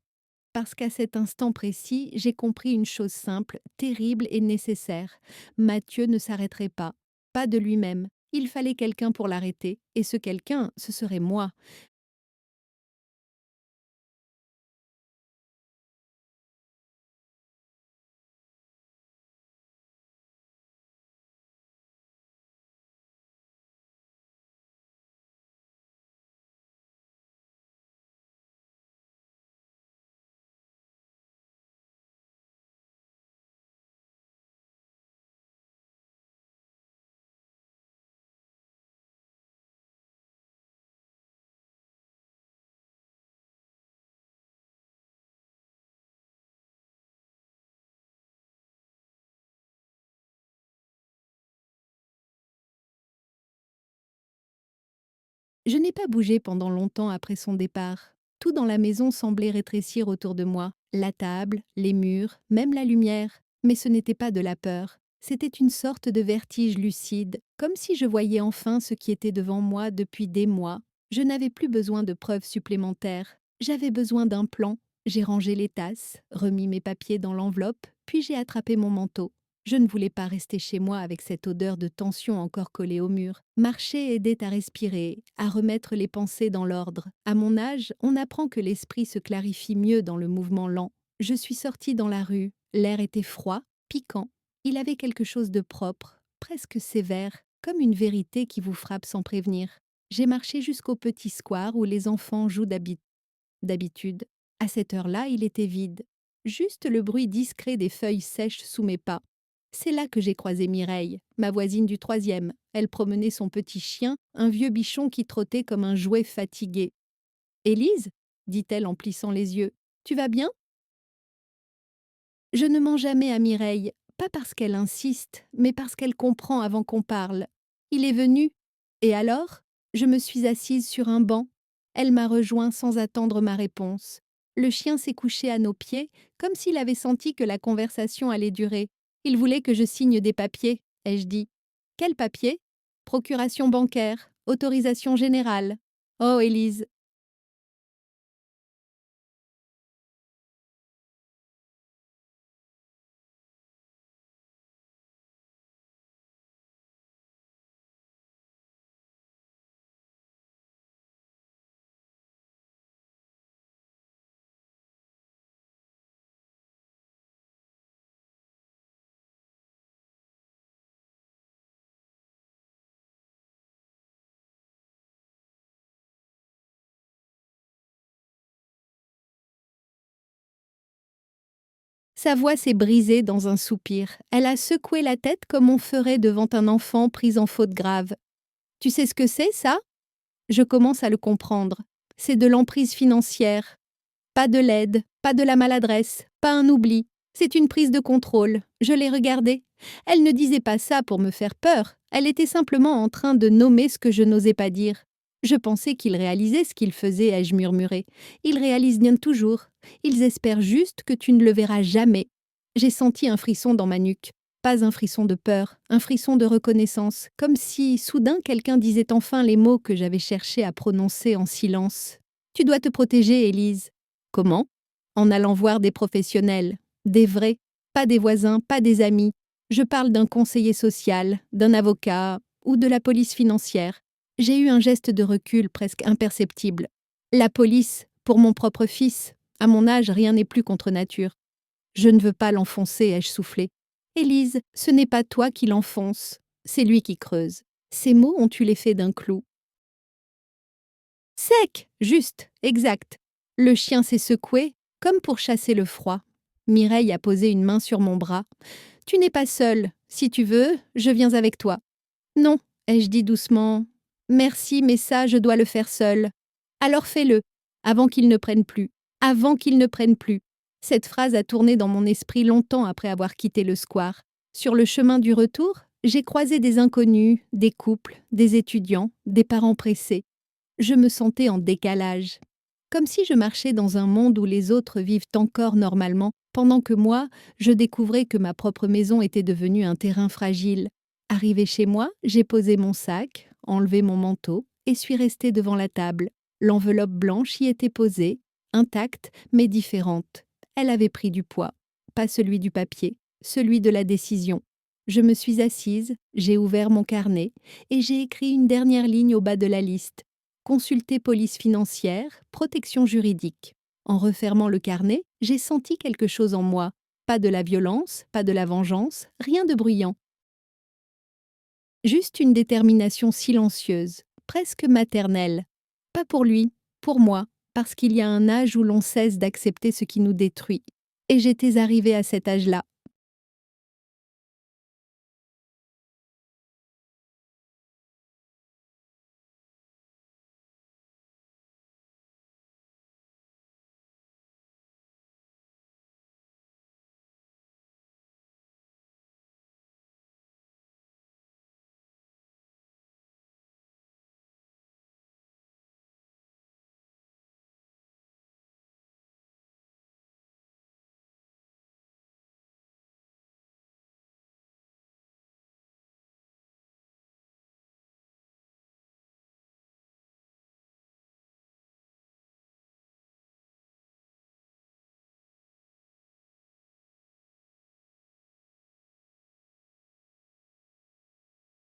[SPEAKER 1] Parce qu'à cet instant précis, j'ai compris une chose simple, terrible et nécessaire. Mathieu ne s'arrêterait pas. Pas de lui-même. Il fallait quelqu'un pour l'arrêter. Et ce quelqu'un, ce serait moi. Je n'ai pas bougé pendant longtemps après son départ. Tout dans la maison semblait rétrécir autour de moi. La table, les murs, même la lumière. Mais ce n'était pas de la peur. C'était une sorte de vertige lucide, comme si je voyais enfin ce qui était devant moi depuis des mois. Je n'avais plus besoin de preuves supplémentaires. J'avais besoin d'un plan. J'ai rangé les tasses, remis mes papiers dans l'enveloppe, puis j'ai attrapé mon manteau. Je ne voulais pas rester chez moi avec cette odeur de tension encore collée au mur. Marcher aidait à respirer, à remettre les pensées dans l'ordre. À mon âge, on apprend que l'esprit se clarifie mieux dans le mouvement lent. Je suis sortie dans la rue. L'air était froid, piquant. Il avait quelque chose de propre, presque sévère, comme une vérité qui vous frappe sans prévenir. J'ai marché jusqu'au petit square où les enfants jouent d'habitude. À cette heure-là, il était vide. Juste le bruit discret des feuilles sèches sous mes pas. C'est là que j'ai croisé Mireille, ma voisine du troisième. Elle promenait son petit chien, un vieux bichon qui trottait comme un jouet fatigué. Élise, dit-elle en plissant les yeux, tu vas bien? Je ne mens jamais à Mireille, pas parce qu'elle insiste, mais parce qu'elle comprend avant qu'on parle. Il est venu. Et alors? Je me suis assise sur un banc. Elle m'a rejoint sans attendre ma réponse. Le chien s'est couché à nos pieds, comme s'il avait senti que la conversation allait durer. Il voulait que je signe des papiers, ai-je dit. Quels papiers? Procuration bancaire, autorisation générale. Oh, Élise, sa voix s'est brisée dans un soupir. Elle a secoué la tête comme on ferait devant un enfant pris en faute grave. Tu sais ce que c'est, ça? Je commence à le comprendre. C'est de l'emprise financière. Pas de l'aide, pas de la maladresse, pas un oubli. C'est une prise de contrôle. Je l'ai regardée. Elle ne disait pas ça pour me faire peur. Elle était simplement en train de nommer ce que je n'osais pas dire. Je pensais qu'ils réalisaient ce qu'ils faisaient, ai-je murmuré. Ils réalisent bien toujours. Ils espèrent juste que tu ne le verras jamais. J'ai senti un frisson dans ma nuque. Pas un frisson de peur, un frisson de reconnaissance, comme si soudain quelqu'un disait enfin les mots que j'avais cherché à prononcer en silence. Tu dois te protéger, Élise. Comment? En allant voir des professionnels, des vrais, pas des voisins, pas des amis. Je parle d'un conseiller social, d'un avocat ou de la police financière. J'ai eu un geste de recul presque imperceptible. La police, pour mon propre fils. À mon âge, rien n'est plus contre nature. Je ne veux pas l'enfoncer, ai-je soufflé. Élise, ce n'est pas toi qui l'enfonce, c'est lui qui creuse. Ces mots ont eu l'effet d'un clou. Sec, juste, exact. Le chien s'est secoué, comme pour chasser le froid. Mireille a posé une main sur mon bras. Tu n'es pas seule. Si tu veux, je viens avec toi. Non, ai-je dit doucement. Merci, mais ça, je dois le faire seule. Alors fais-le, avant qu'il ne prenne plus. Avant qu'il ne prenne plus. Cette phrase a tourné dans mon esprit longtemps après avoir quitté le square. Sur le chemin du retour, j'ai croisé des inconnus, des couples, des étudiants, des parents pressés. Je me sentais en décalage. Comme si je marchais dans un monde où les autres vivent encore normalement, pendant que moi, je découvrais que ma propre maison était devenue un terrain fragile. Arrivée chez moi, j'ai posé mon sac, enlevé mon manteau et suis restée devant la table. L'enveloppe blanche y était posée, intacte mais différente. Elle avait pris du poids, pas celui du papier, celui de la décision. Je me suis assise, j'ai ouvert mon carnet et j'ai écrit une dernière ligne au bas de la liste. Consulter police financière, protection juridique. En refermant le carnet, j'ai senti quelque chose en moi. Pas de la violence, pas de la vengeance, rien de bruyant. Juste une détermination silencieuse, presque maternelle. Pas pour lui, pour moi, parce qu'il y a un âge où l'on cesse d'accepter ce qui nous détruit. Et j'étais arrivée à cet âge-là.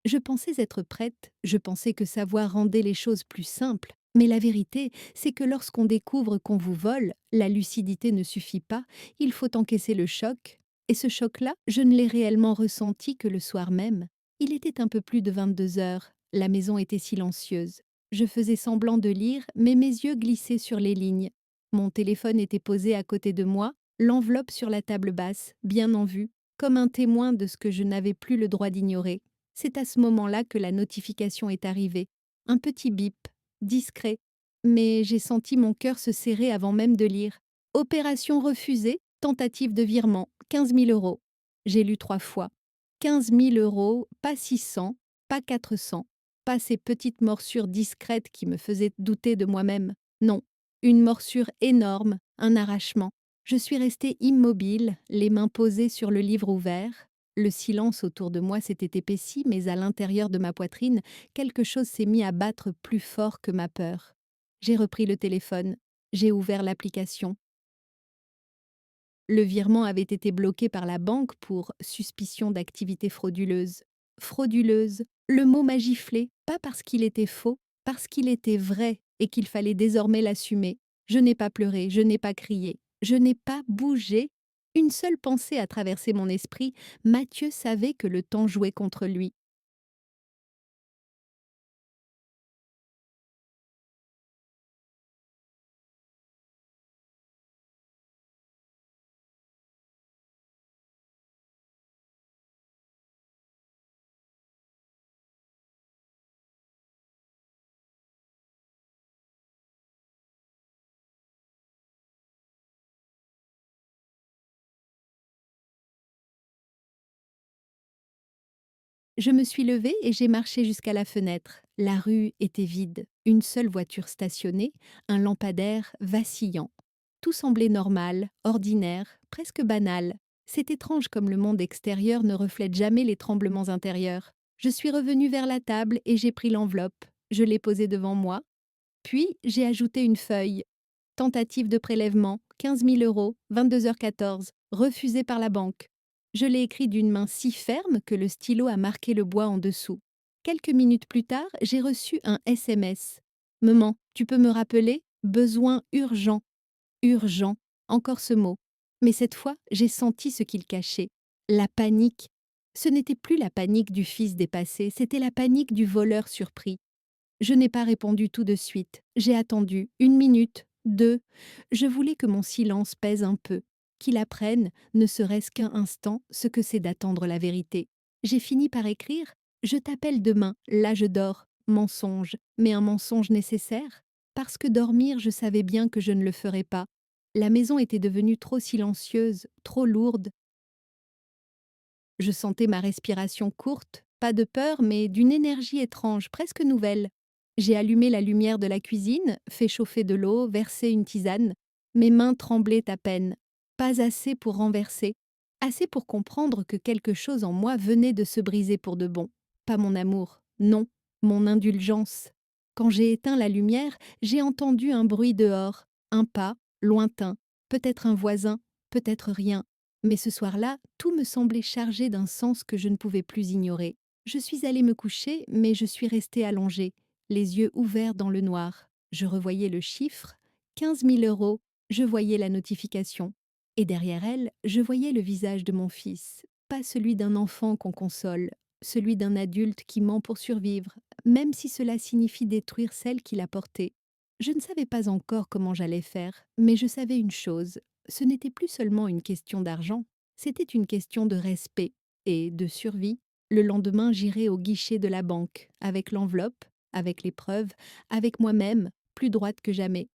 [SPEAKER 1] Je pensais être prête, je pensais que savoir rendait les choses plus simples. Mais la vérité, c'est que lorsqu'on découvre qu'on vous vole, la lucidité ne suffit pas, il faut encaisser le choc. Et ce choc-là, je ne l'ai réellement ressenti que le soir même. Il était un peu plus de 22 heures, la maison était silencieuse. Je faisais semblant de lire, mais mes yeux glissaient sur les lignes. Mon téléphone était posé à côté de moi, l'enveloppe sur la table basse, bien en vue, comme un témoin de ce que je n'avais plus le droit d'ignorer. C'est à ce moment-là que la notification est arrivée. Un petit bip, discret, mais j'ai senti mon cœur se serrer avant même de lire. Opération refusée, tentative de virement, 15 000 euros. J'ai lu 3 fois. 15 000 euros, pas 600, pas 400, pas ces petites morsures discrètes qui me faisaient douter de moi-même. Non, une morsure énorme, un arrachement. Je suis restée immobile, les mains posées sur le livre ouvert. Le silence autour de moi s'était épaissi, mais à l'intérieur de ma poitrine, quelque chose s'est mis à battre plus fort que ma peur. J'ai repris le téléphone, j'ai ouvert l'application. Le virement avait été bloqué par la banque pour suspicion d'activité frauduleuse. Frauduleuse, le mot m'a giflé, pas parce qu'il était faux, parce qu'il était vrai et qu'il fallait désormais l'assumer. Je n'ai pas pleuré, je n'ai pas crié, je n'ai pas bougé. Une seule pensée a traversé mon esprit, Mathieu savait que le temps jouait contre lui. Je me suis levée et j'ai marché jusqu'à la fenêtre. La rue était vide, une seule voiture stationnée, un lampadaire vacillant. Tout semblait normal, ordinaire, presque banal. C'est étrange comme le monde extérieur ne reflète jamais les tremblements intérieurs. Je suis revenue vers la table et j'ai pris l'enveloppe. Je l'ai posée devant moi. Puis j'ai ajouté une feuille. Tentative de prélèvement, 15 000 euros, 22h14, refusée par la banque. Je l'ai écrit d'une main si ferme que le stylo a marqué le bois en dessous. Quelques minutes plus tard, j'ai reçu un SMS. Maman, tu peux me rappeler? Besoin urgent. Urgent. Encore ce mot. Mais cette fois, j'ai senti ce qu'il cachait. La panique. Ce n'était plus la panique du fils dépassé, c'était la panique du voleur surpris. Je n'ai pas répondu tout de suite. J'ai attendu 1 minute, 2. Je voulais que mon silence pèse un peu, qu'il apprenne, ne serait-ce qu'un instant, ce que c'est d'attendre la vérité. J'ai fini par écrire: Je t'appelle demain, là je dors. Mensonge, mais un mensonge nécessaire. Parce que dormir, je savais bien que je ne le ferais pas. La maison était devenue trop silencieuse, trop lourde. Je sentais ma respiration courte, pas de peur, mais d'une énergie étrange, presque nouvelle. J'ai allumé la lumière de la cuisine, fait chauffer de l'eau, versé une tisane. Mes mains tremblaient à peine. Pas assez pour renverser, assez pour comprendre que quelque chose en moi venait de se briser pour de bon. Pas mon amour, non, mon indulgence. Quand j'ai éteint la lumière, j'ai entendu un bruit dehors, un pas, lointain, peut-être un voisin, peut-être rien. Mais ce soir-là, tout me semblait chargé d'un sens que je ne pouvais plus ignorer. Je suis allée me coucher, mais je suis restée allongée, les yeux ouverts dans le noir. Je revoyais le chiffre, 15 000 €. Je voyais la notification. Et derrière elle, je voyais le visage de mon fils. Pas celui d'un enfant qu'on console, celui d'un adulte qui ment pour survivre, même si cela signifie détruire celle qu'il a portée. Je ne savais pas encore comment j'allais faire, mais je savais une chose, ce n'était plus seulement une question d'argent, c'était une question de respect et de survie. Le lendemain, j'irai au guichet de la banque, avec l'enveloppe, avec les preuves, avec moi-même, plus droite que jamais.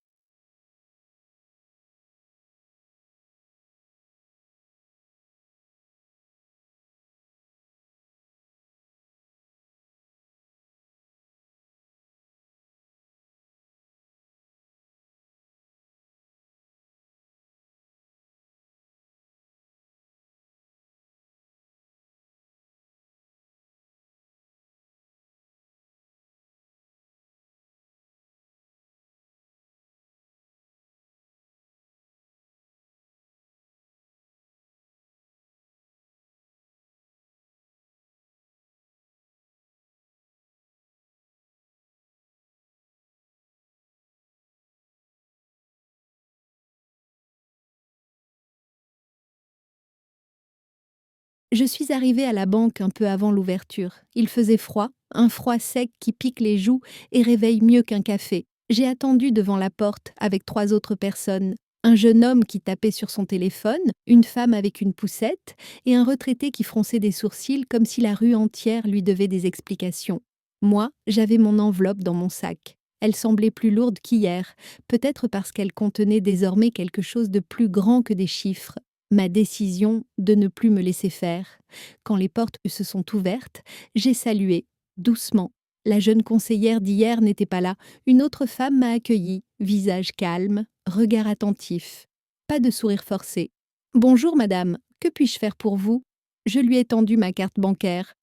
[SPEAKER 1] Je suis arrivée à la banque un peu avant l'ouverture. Il faisait froid, un froid sec qui pique les joues et réveille mieux qu'un café. J'ai attendu devant la porte avec 3 autres personnes. Un jeune homme qui tapait sur son téléphone, une femme avec une poussette et un retraité qui fronçait des sourcils comme si la rue entière lui devait des explications. Moi, j'avais mon enveloppe dans mon sac. Elle semblait plus lourde qu'hier, peut-être parce qu'elle contenait désormais quelque chose de plus grand que des chiffres. Ma décision de ne plus me laisser faire. Quand les portes se sont ouvertes, j'ai salué, doucement. La jeune conseillère d'hier n'était pas là. Une autre femme m'a accueillie, visage calme, regard attentif. Pas de sourire forcé. Bonjour madame, que puis-je faire pour vous? Je lui ai tendu ma carte bancaire.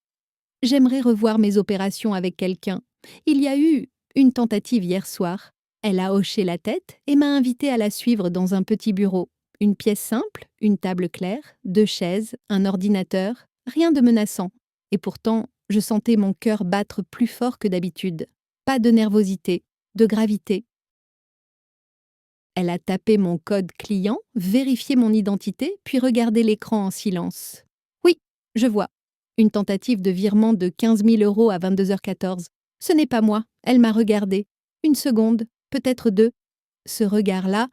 [SPEAKER 1] J'aimerais revoir mes opérations avec quelqu'un. Il y a eu une tentative hier soir. Elle a hoché la tête et m'a invité à la suivre dans un petit bureau. Une pièce simple, une table claire, 2 chaises, un ordinateur, rien de menaçant. Et pourtant, je sentais mon cœur battre plus fort que d'habitude. Pas de nervosité, de gravité. Elle a tapé mon code client, vérifié mon identité, puis regardé l'écran en silence. Oui, je vois. Une tentative de virement de 15 000 € à 22h14. Ce n'est pas moi, elle m'a regardé. Une seconde, peut-être deux. Ce regard-là,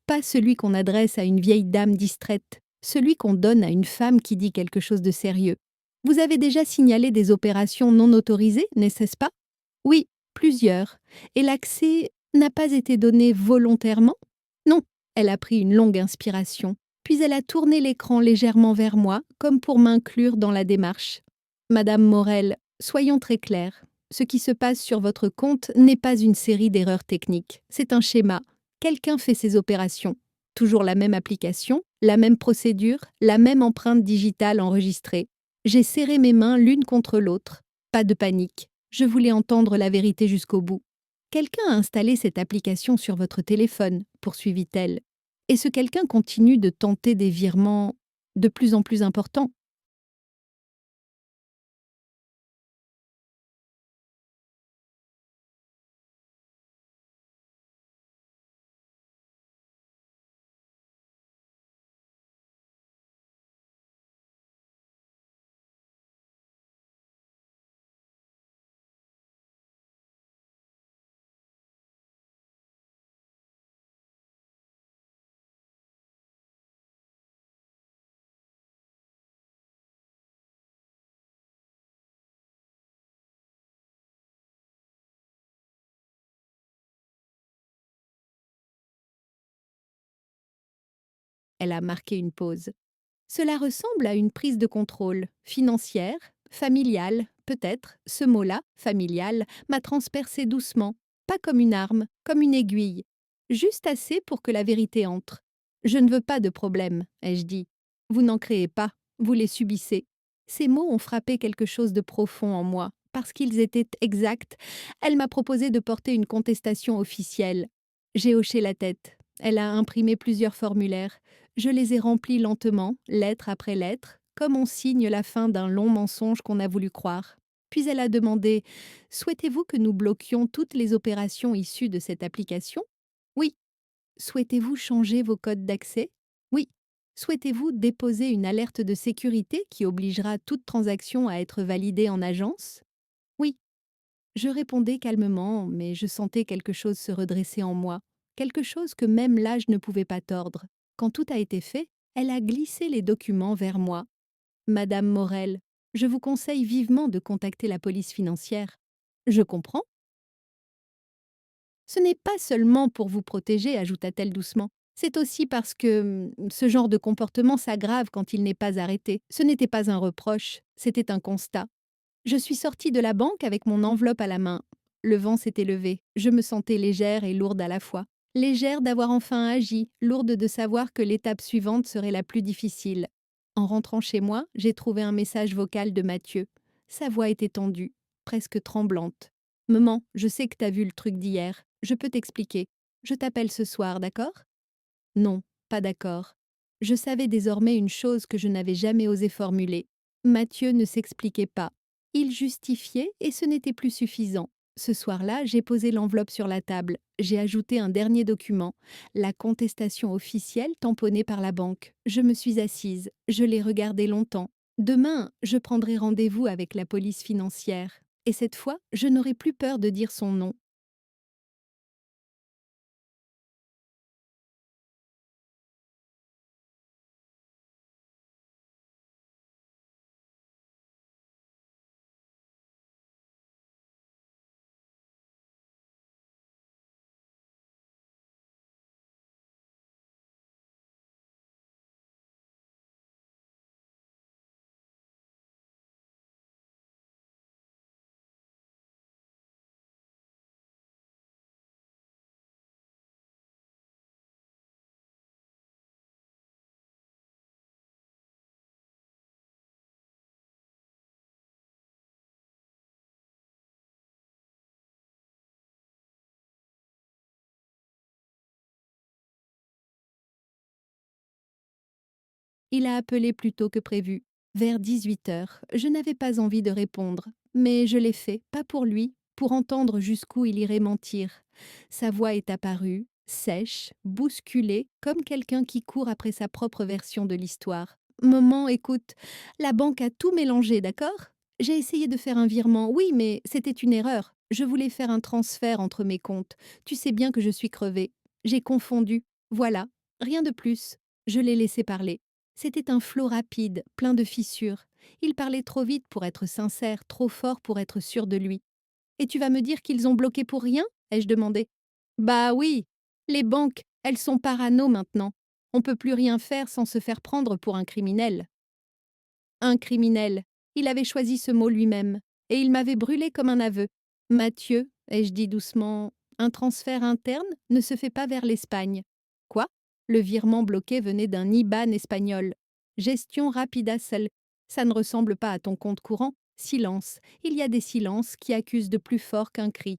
[SPEAKER 1] pas celui qu'on adresse à une vieille dame distraite, celui qu'on donne à une femme qui dit quelque chose de sérieux. Vous avez déjà signalé des opérations non autorisées, n'est-ce pas? Oui, plusieurs. Et l'accès n'a pas été donné volontairement? Non. Elle a pris une longue inspiration, puis elle a tourné l'écran légèrement vers moi, comme pour m'inclure dans la démarche. Madame Morel, soyons très clairs. Ce qui se passe sur votre compte n'est pas une série d'erreurs techniques, c'est un schéma. Quelqu'un fait ses opérations. Toujours la même application, la même procédure, la même empreinte digitale enregistrée. J'ai serré mes mains l'une contre l'autre. Pas de panique. Je voulais entendre la vérité jusqu'au bout. Quelqu'un a installé cette application sur votre téléphone, poursuivit-elle. Et ce quelqu'un continue de tenter des virements de plus en plus importants. Elle a marqué une pause. Cela ressemble à une prise de contrôle, financière, familiale, Peut-être, ce mot-là, familial, m'a transpercé doucement, pas comme une arme, comme une aiguille, juste assez pour que la vérité entre. Je ne veux pas de problème, ai-je dit. Vous n'en créez pas, vous les subissez. Ces mots ont frappé quelque chose de profond en moi. Parce qu'ils étaient exacts, elle m'a proposé de porter une contestation officielle. J'ai hoché la tête. Elle a imprimé plusieurs formulaires. Je les ai remplis lentement, lettre après lettre, comme on signe la fin d'un long mensonge qu'on a voulu croire. Puis elle a demandé: Souhaitez-vous que nous bloquions toutes les opérations issues de cette application? Oui. Souhaitez-vous changer vos codes d'accès? Oui. Souhaitez-vous déposer une alerte de sécurité qui obligera toute transaction à être validée en agence? Oui. Je répondais calmement, mais je sentais quelque chose se redresser en moi, quelque chose que même l'âge ne pouvait pas tordre. Quand tout a été fait, elle a glissé les documents vers moi. Madame Morel, je vous conseille vivement de contacter la police financière. Je comprends. Ce n'est pas seulement pour vous protéger, ajouta-t-elle doucement. C'est aussi parce que ce genre de comportement s'aggrave quand il n'est pas arrêté. Ce n'était pas un reproche, c'était un constat. Je suis sortie de la banque avec mon enveloppe à la main. Le vent s'était levé. Je me sentais légère et lourde à la fois. Légère d'avoir enfin agi, lourde de savoir que l'étape suivante serait la plus difficile. En rentrant chez moi, j'ai trouvé un message vocal de Mathieu. Sa voix était tendue, presque tremblante. Maman, je sais que t'as vu le truc d'hier. Je peux t'expliquer. Je t'appelle ce soir, d'accord? Non, pas d'accord. Je savais désormais une chose que je n'avais jamais osé formuler. Mathieu ne s'expliquait pas. Il justifiait et ce n'était plus suffisant. Ce soir-là, j'ai posé l'enveloppe sur la table. J'ai ajouté un dernier document, la contestation officielle tamponnée par la banque. Je me suis assise, je l'ai regardée longtemps. Demain, je prendrai rendez-vous avec la police financière. Et cette fois, je n'aurai plus peur de dire son nom. Il a appelé plus tôt que prévu, vers 18 heures. Je n'avais pas envie de répondre, mais je l'ai fait, pas pour lui, pour entendre jusqu'où il irait mentir. Sa voix est apparue, sèche, bousculée, comme quelqu'un qui court après sa propre version de l'histoire. Maman, écoute, la banque a tout mélangé, d'accord? J'ai essayé de faire un virement, oui, mais c'était une erreur. Je voulais faire un transfert entre mes comptes. Tu sais bien que je suis crevée. J'ai confondu. Voilà, rien de plus. Je l'ai laissé parler. C'était un flot rapide, plein de fissures. Il parlait trop vite pour être sincère, trop fort pour être sûr de lui. Et tu vas me dire qu'ils ont bloqué pour rien? Ai-je demandé. Bah oui, les banques, elles sont parano maintenant. On peut plus rien faire sans se faire prendre pour un criminel. Un criminel. Il avait choisi ce mot lui-même, et il m'avait brûlé comme un aveu. Mathieu, ai-je dit doucement, un transfert interne ne se fait pas vers l'Espagne. Quoi? Le virement bloqué venait d'un IBAN espagnol. Gestion rapida seul. Ça ne ressemble pas à ton compte courant. Silence. Il y a des silences qui accusent de plus fort qu'un cri.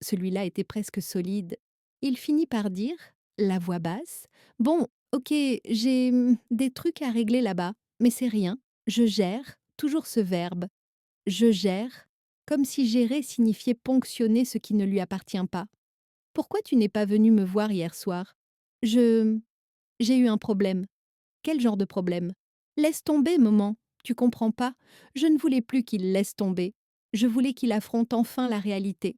[SPEAKER 1] Celui-là était presque solide. Il finit par dire, la voix basse: Bon, ok, j'ai des trucs à régler là-bas, mais c'est rien. Je gère, toujours ce verbe. Je gère, comme si gérer signifiait ponctionner ce qui ne lui appartient pas. Pourquoi tu n'es pas venu me voir hier soir? Je. J'ai eu un problème. Quel genre de problème? Laisse tomber, maman. Tu comprends pas? Je ne voulais plus qu'il laisse tomber. Je voulais qu'il affronte enfin la réalité.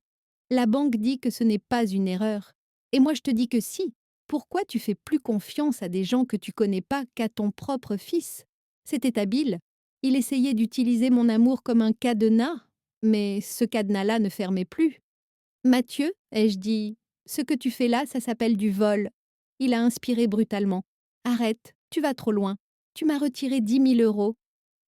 [SPEAKER 1] La banque dit que ce n'est pas une erreur. Et moi je te dis que si. Pourquoi tu fais plus confiance à des gens que tu connais pas qu'à ton propre fils? C'était habile. Il essayait d'utiliser mon amour comme un cadenas. Mais ce cadenas-là ne fermait plus. Mathieu, ai-je dit, ce que tu fais là, ça s'appelle du vol. Il a inspiré brutalement. Arrête, tu vas trop loin. Tu m'as retiré 10 000 euros.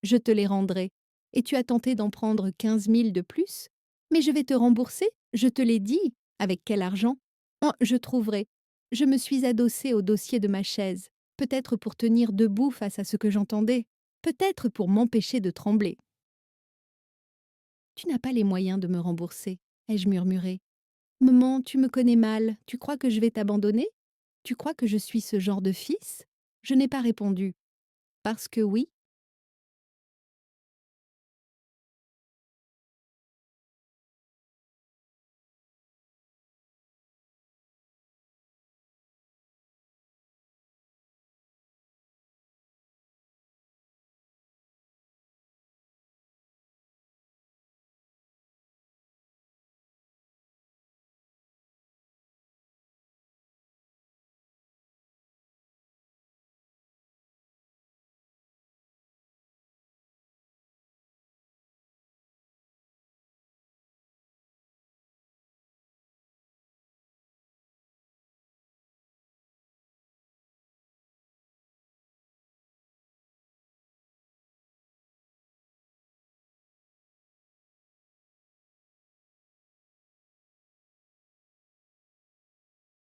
[SPEAKER 1] Je te les rendrai. Et tu as tenté d'en prendre 15 000 de plus? Mais je vais te rembourser, je te l'ai dit. Avec quel argent? Oh, je trouverai. Je me suis adossée au dossier de ma chaise, peut-être pour tenir debout face à ce que j'entendais, peut-être pour m'empêcher de trembler. Tu n'as pas les moyens de me rembourser, ai-je murmuré. Maman, tu me connais mal, tu crois que je vais t'abandonner? Tu crois que je suis ce genre de fils? Je n'ai pas répondu. Parce que oui.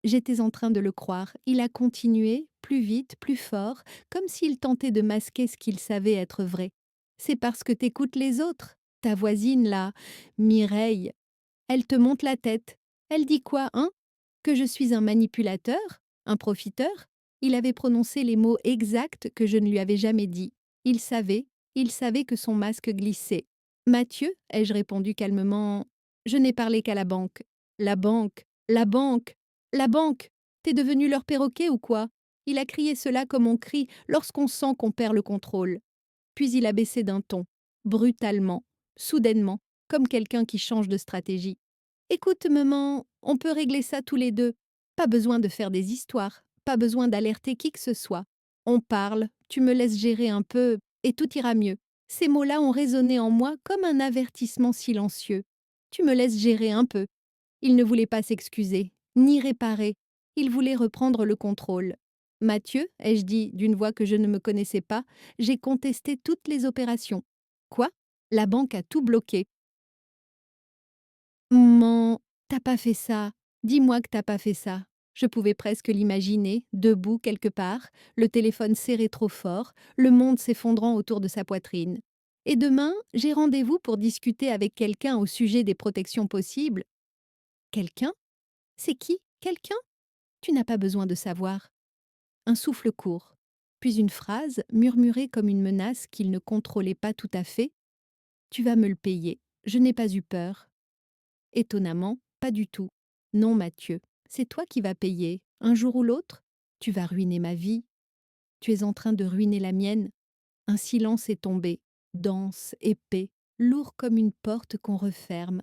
[SPEAKER 1] J'étais en train de le croire. Il a continué, plus vite, plus fort, comme s'il tentait de masquer ce qu'il savait être vrai. C'est parce que t'écoutes les autres. Ta voisine, là, Mireille, elle te monte la tête. Elle dit quoi, hein? Que je suis un manipulateur? Un profiteur? Il avait prononcé les mots exacts que je ne lui avais jamais dit. Il savait que son masque glissait. Mathieu, ai-je répondu calmement, je n'ai parlé qu'à la banque. La banque, la banque, la banque! T'es devenu leur perroquet ou quoi? Il a crié cela comme on crie lorsqu'on sent qu'on perd le contrôle. Puis il a baissé d'un ton, brutalement, soudainement, comme quelqu'un qui change de stratégie. Écoute, maman, on peut régler ça tous les deux. Pas besoin de faire des histoires, pas besoin d'alerter qui que ce soit. On parle, tu me laisses gérer un peu, et tout ira mieux. Ces mots-là ont résonné en moi comme un avertissement silencieux. Tu me laisses gérer un peu. Il ne voulait pas s'excuser, ni réparer. Il voulait reprendre le contrôle. Mathieu, ai-je dit d'une voix que je ne me connaissais pas, j'ai contesté toutes les opérations. Quoi? La banque a tout bloqué. Maman, t'as pas fait ça. Dis-moi que t'as pas fait ça. Je pouvais presque l'imaginer, debout quelque part, le téléphone serré trop fort, le monde s'effondrant autour de sa poitrine. Et demain, j'ai rendez-vous pour discuter avec quelqu'un au sujet des protections possibles. Quelqu'un? C'est qui? Quelqu'un? Tu n'as pas besoin de savoir. Un souffle court, puis une phrase, murmurée comme une menace qu'il ne contrôlait pas tout à fait. Tu vas me le payer. Je n'ai pas eu peur. Étonnamment, pas du tout. Non, Mathieu, c'est toi qui vas payer. Un jour ou l'autre, tu vas ruiner ma vie. Tu es en train de ruiner la mienne. Un silence est tombé, dense, épais, lourd comme une porte qu'on referme.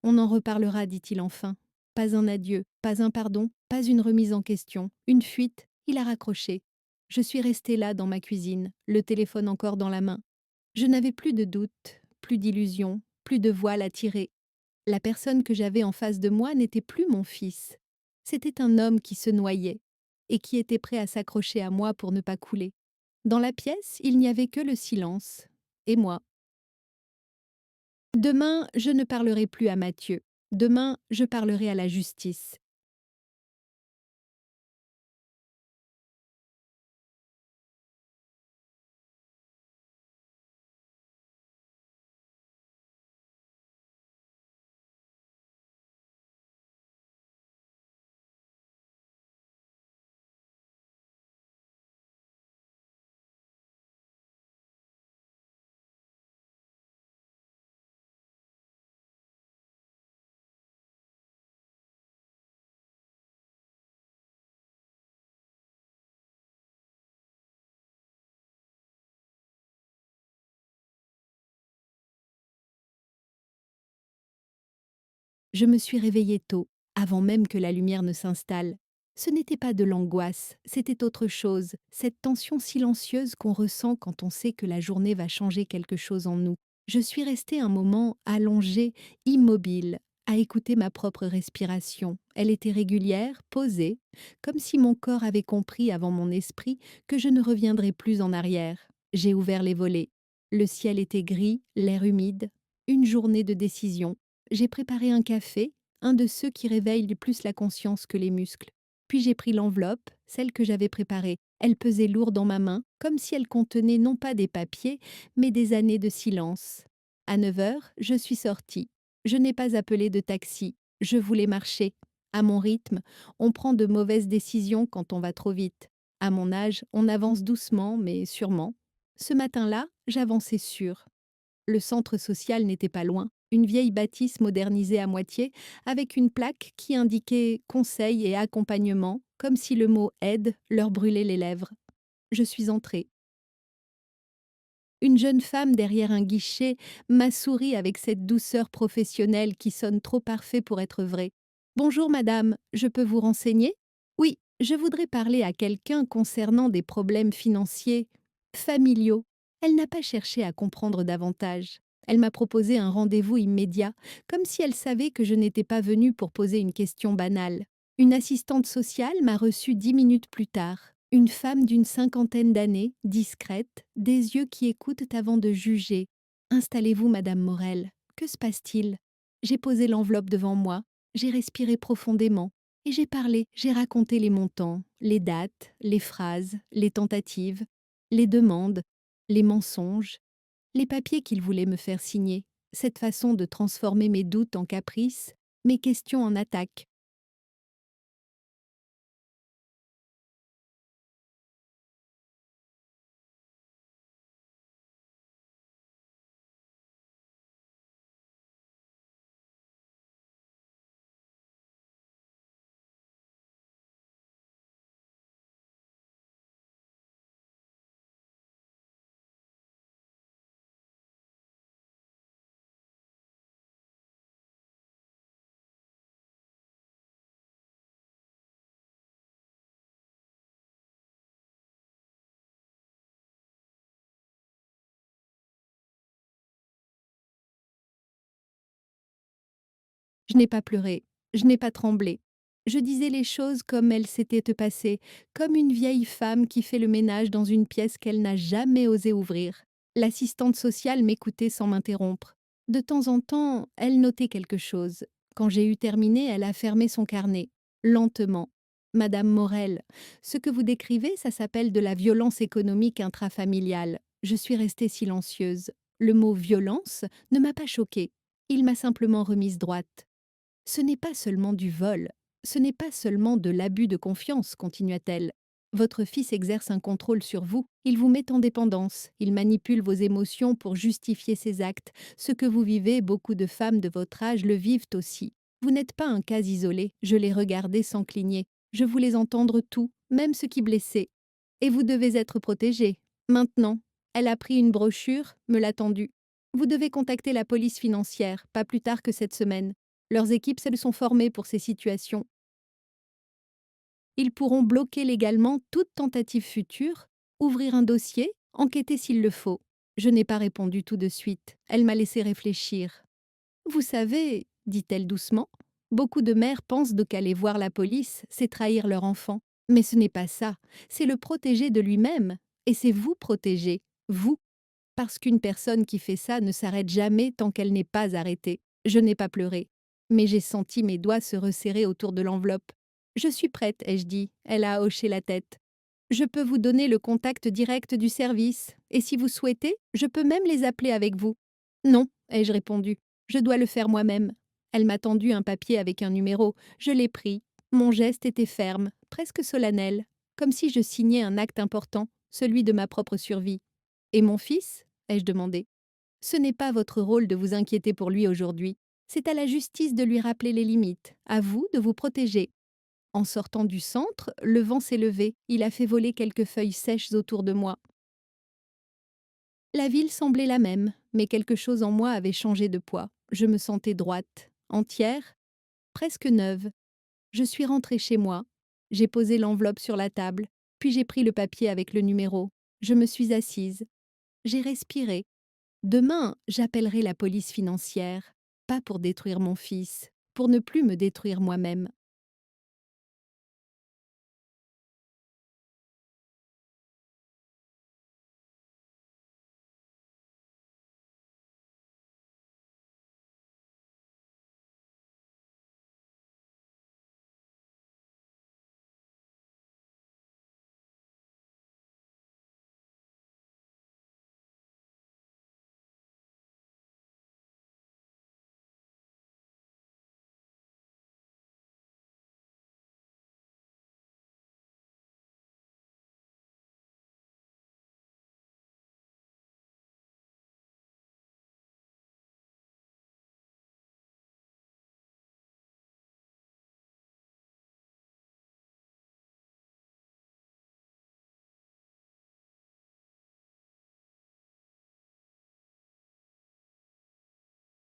[SPEAKER 1] On en reparlera, dit-il enfin. Pas un adieu, pas un pardon, pas une remise en question, une fuite. Il a raccroché. Je suis restée là dans ma cuisine, le téléphone encore dans la main. Je n'avais plus de doute, plus d'illusion, plus de voile à tirer. La personne que j'avais en face de moi n'était plus mon fils. C'était un homme qui se noyait et qui était prêt à s'accrocher à moi pour ne pas couler. Dans la pièce, il n'y avait que le silence et moi. Demain, je ne parlerai plus à Mathieu. Demain, je parlerai à la justice. Je me suis réveillée tôt, avant même que la lumière ne s'installe. Ce n'était pas de l'angoisse, c'était autre chose, cette tension silencieuse qu'on ressent quand on sait que la journée va changer quelque chose en nous. Je suis restée un moment allongée, immobile, à écouter ma propre respiration. Elle était régulière, posée, comme si mon corps avait compris avant mon esprit que je ne reviendrais plus en arrière. J'ai ouvert les volets. Le ciel était gris, l'air humide. Une journée de décision. J'ai préparé un café, un de ceux qui réveillent le plus la conscience que les muscles. Puis j'ai pris l'enveloppe, celle que j'avais préparée. Elle pesait lourd dans ma main, comme si elle contenait non pas des papiers, mais des années de silence. À 9 heures, je suis sortie. Je n'ai pas appelé de taxi. Je voulais marcher. À mon rythme, on prend de mauvaises décisions quand on va trop vite. À mon âge, on avance doucement, mais sûrement. Ce matin-là, j'avançais sûre. Le centre social n'était pas loin, une vieille bâtisse modernisée à moitié, avec une plaque qui indiquait conseil et accompagnement, comme si le mot aide leur brûlait les lèvres. Je suis entrée. Une jeune femme derrière un guichet m'a souri avec cette douceur professionnelle qui sonne trop parfait pour être vrai. Bonjour madame, je peux vous renseigner? Oui, je voudrais parler à quelqu'un concernant des problèmes financiers, familiaux. Elle n'a pas cherché à comprendre davantage. Elle m'a proposé un rendez-vous immédiat, comme si elle savait que je n'étais pas venue pour poser une question banale. Une assistante sociale m'a reçue 10 minutes plus tard. Une femme d'une cinquantaine d'années, discrète, des yeux qui écoutent avant de juger. Installez-vous, Madame Morel. Que se passe-t-il? J'ai posé l'enveloppe devant moi, j'ai respiré profondément, et j'ai parlé, j'ai raconté les montants, les dates, les phrases, les tentatives, les demandes, les mensonges, les papiers qu'il voulait me faire signer, cette façon de transformer mes doutes en caprices, mes questions en attaques. Je n'ai pas pleuré, je n'ai pas tremblé. Je disais les choses comme elles s'étaient passées, comme une vieille femme qui fait le ménage dans une pièce qu'elle n'a jamais osé ouvrir. L'assistante sociale m'écoutait sans m'interrompre. De temps en temps, elle notait quelque chose. Quand j'ai eu terminé, elle a fermé son carnet, lentement. Madame Morel, ce que vous décrivez, ça s'appelle de la violence économique intrafamiliale. Je suis restée silencieuse. Le mot violence ne m'a pas choquée. Il m'a simplement remise droite. Ce n'est pas seulement du vol, ce n'est pas seulement de l'abus de confiance, continua-t-elle. Votre fils exerce un contrôle sur vous, il vous met en dépendance, il manipule vos émotions pour justifier ses actes. Ce que vous vivez, beaucoup de femmes de votre âge le vivent aussi. Vous n'êtes pas un cas isolé, je les regardais sans cligner. Je voulais entendre tout, même ce qui blessait. Et vous devez être protégé. Maintenant, elle a pris une brochure, me l'a tendue. Vous devez contacter la police financière, pas plus tard que cette semaine. Leurs équipes, elles sont formées pour ces situations. Ils pourront bloquer légalement toute tentative future, ouvrir un dossier, enquêter s'il le faut. Je n'ai pas répondu tout de suite. Elle m'a laissé réfléchir. Vous savez, dit-elle doucement, beaucoup de mères pensent qu'aller voir la police, c'est trahir leur enfant. Mais ce n'est pas ça. C'est le protéger de lui-même. Et c'est vous protéger. Vous. Parce qu'une personne qui fait ça ne s'arrête jamais tant qu'elle n'est pas arrêtée. Je n'ai pas pleuré, mais j'ai senti mes doigts se resserrer autour de l'enveloppe. Je suis prête, ai-je dit. Elle a hoché la tête. Je peux vous donner le contact direct du service, et si vous souhaitez, je peux même les appeler avec vous. Non, ai-je répondu. Je dois le faire moi-même. Elle m'a tendu un papier avec un numéro. Je l'ai pris. Mon geste était ferme, presque solennel, comme si je signais un acte important, celui de ma propre survie. Et mon fils? Ai-je demandé. Ce n'est pas votre rôle de vous inquiéter pour lui aujourd'hui. C'est à la justice de lui rappeler les limites, à vous de vous protéger. En sortant du centre, le vent s'est levé, il a fait voler quelques feuilles sèches autour de moi. La ville semblait la même, mais quelque chose en moi avait changé de poids. Je me sentais droite, entière, presque neuve. Je suis rentrée chez moi. J'ai posé l'enveloppe sur la table, puis j'ai pris le papier avec le numéro. Je me suis assise. J'ai respiré. Demain, j'appellerai la police financière, pas pour détruire mon fils, pour ne plus me détruire moi-même.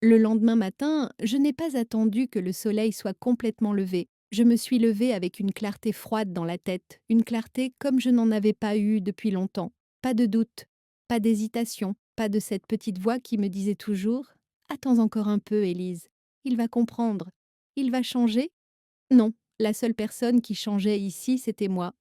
[SPEAKER 1] Le lendemain matin, je n'ai pas attendu que le soleil soit complètement levé. Je me suis levée avec une clarté froide dans la tête, une clarté comme je n'en avais pas eue depuis longtemps. Pas de doute, pas d'hésitation, pas de cette petite voix qui me disait toujours: «Attends encore un peu, Élise. Il va comprendre. Il va changer». Non, la seule personne qui changeait ici, c'était moi.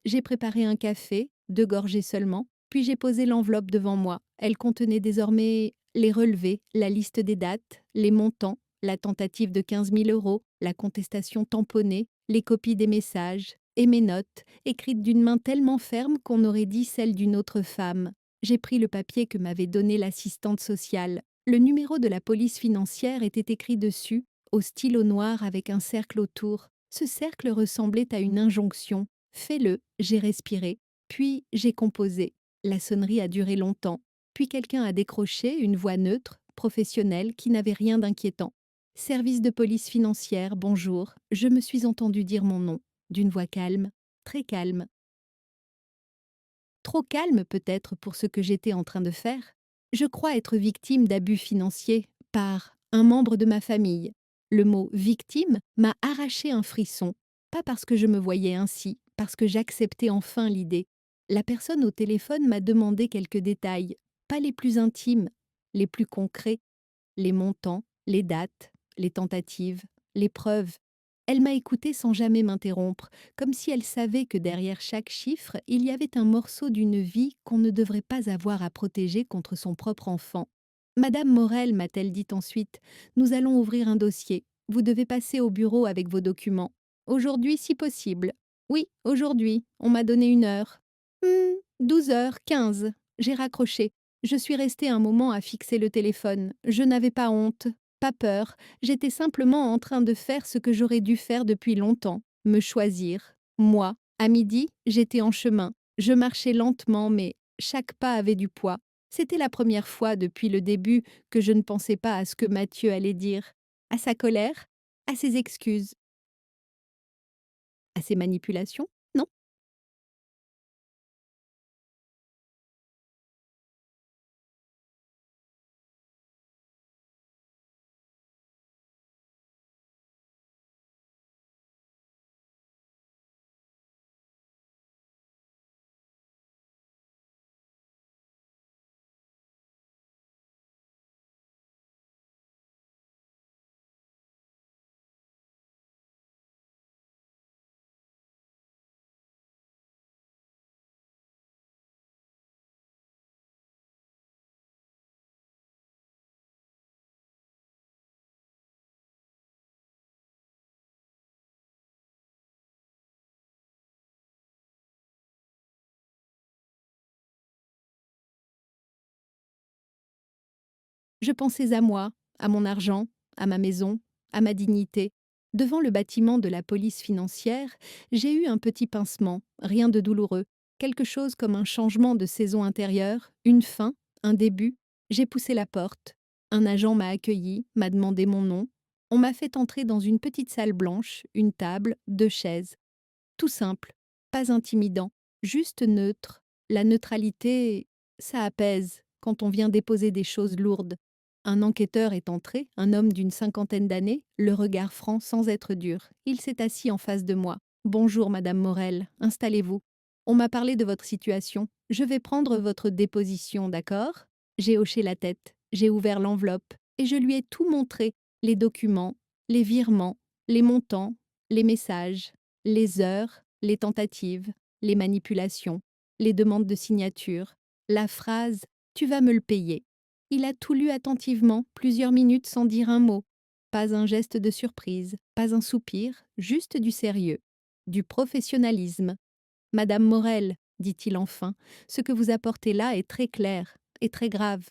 [SPEAKER 1] J'ai préparé un café, 2 gorgées seulement, puis j'ai posé l'enveloppe devant moi. Elle contenait désormais les relevés, la liste des dates, les montants, la tentative de 15 000 €, la contestation tamponnée, les copies des messages et mes notes, écrites d'une main tellement ferme qu'on aurait dit celle d'une autre femme. J'ai pris le papier que m'avait donné l'assistante sociale. Le numéro de la police financière était écrit dessus, au stylo noir avec un cercle autour. Ce cercle ressemblait à une injonction. Fais-le, j'ai respiré, puis j'ai composé. La sonnerie a duré longtemps, puis quelqu'un a décroché, une voix neutre, professionnelle, qui n'avait rien d'inquiétant. Service de police financière, bonjour. Je me suis entendu dire mon nom, d'une voix calme, très calme. Trop calme peut-être pour ce que j'étais en train de faire. Je crois être victime d'abus financiers par un membre de ma famille. Le mot victime m'a arraché un frisson, pas parce que je me voyais ainsi, parce que j'acceptais enfin l'idée. La personne au téléphone m'a demandé quelques détails, pas les plus intimes, les plus concrets, les montants, les dates, les tentatives, les preuves. Elle m'a écouté sans jamais m'interrompre, comme si elle savait que derrière chaque chiffre, il y avait un morceau d'une vie qu'on ne devrait pas avoir à protéger contre son propre enfant. Madame Morel, m'a-t-elle dit ensuite, nous allons ouvrir un dossier. Vous devez passer au bureau avec vos documents. Aujourd'hui, si possible. Oui, aujourd'hui. On m'a donné une heure. 12h15. J'ai raccroché. Je suis restée un moment à fixer le téléphone. Je n'avais pas honte, pas peur. J'étais simplement en train de faire ce que j'aurais dû faire depuis longtemps, me choisir. Moi, à midi, j'étais en chemin. Je marchais lentement, mais chaque pas avait du poids. C'était la première fois depuis le début que je ne pensais pas à ce que Mathieu allait dire, à sa colère, à ses excuses, à ses manipulations. Non. Je pensais à moi, à mon argent, à ma maison, à ma dignité. Devant le bâtiment de la police financière, j'ai eu un petit pincement, rien de douloureux, quelque chose comme un changement de saison intérieure, une fin, un début. J'ai poussé la porte. Un agent m'a accueilli, m'a demandé mon nom. On m'a fait entrer dans une petite salle blanche, une table, 2 chaises. Tout simple, pas intimidant, juste neutre. La neutralité, ça apaise quand on vient déposer des choses lourdes. Un enquêteur est entré, un homme d'une cinquantaine d'années, le regard franc sans être dur. Il s'est assis en face de moi. Bonjour, Madame Morel, installez-vous. On m'a parlé de votre situation. Je vais prendre votre déposition, d'accord? J'ai hoché la tête, j'ai ouvert l'enveloppe et je lui ai tout montré, les documents, les virements, les montants, les messages, les heures, les tentatives, les manipulations, les demandes de signature, la phrase «Tu vas me le payer». Il a tout lu attentivement, plusieurs minutes sans dire un mot. Pas un geste de surprise, pas un soupir, juste du sérieux, du professionnalisme. «Madame Morel», dit-il enfin, «ce que vous apportez là est très clair et très grave».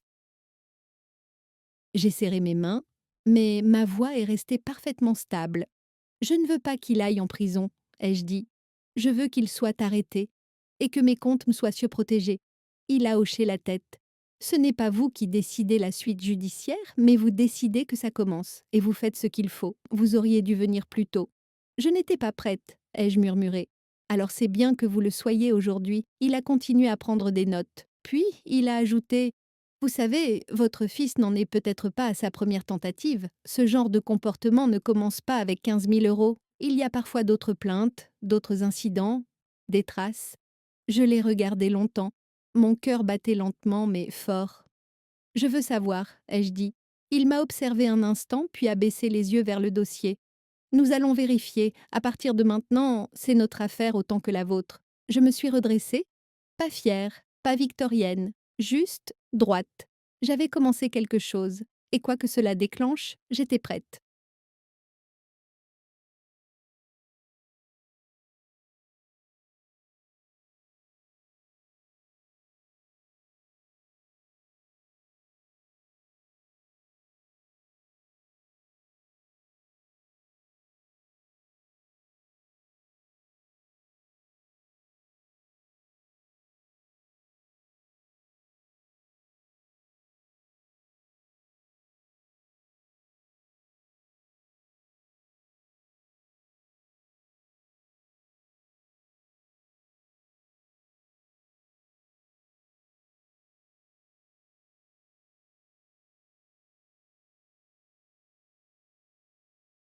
[SPEAKER 1] J'ai serré mes mains, mais ma voix est restée parfaitement stable. «Je ne veux pas qu'il aille en prison», ai-je dit. «Je veux qu'il soit arrêté et que mes comptes me soient surprotégés». Il a hoché la tête. «Ce n'est pas vous qui décidez la suite judiciaire, mais vous décidez que ça commence, et vous faites ce qu'il faut. Vous auriez dû venir plus tôt». «Je n'étais pas prête», ai-je murmuré. «Alors c'est bien que vous le soyez aujourd'hui». Il a continué à prendre des notes. Puis il a ajouté: Vous savez, votre fils n'en est peut-être pas à sa première tentative. Ce genre de comportement ne commence pas avec 15 000 euros. Il y a parfois d'autres plaintes, d'autres incidents, des traces. Je l'ai regardé longtemps. Mon cœur battait lentement mais fort. Je veux savoir, ai-je dit. Il m'a observé un instant puis a baissé les yeux vers le dossier. Nous allons vérifier. À partir de maintenant, c'est notre affaire autant que la vôtre. Je me suis redressée, pas fière, pas victorienne, juste droite. J'avais commencé quelque chose, et quoi que cela déclenche, j'étais prête.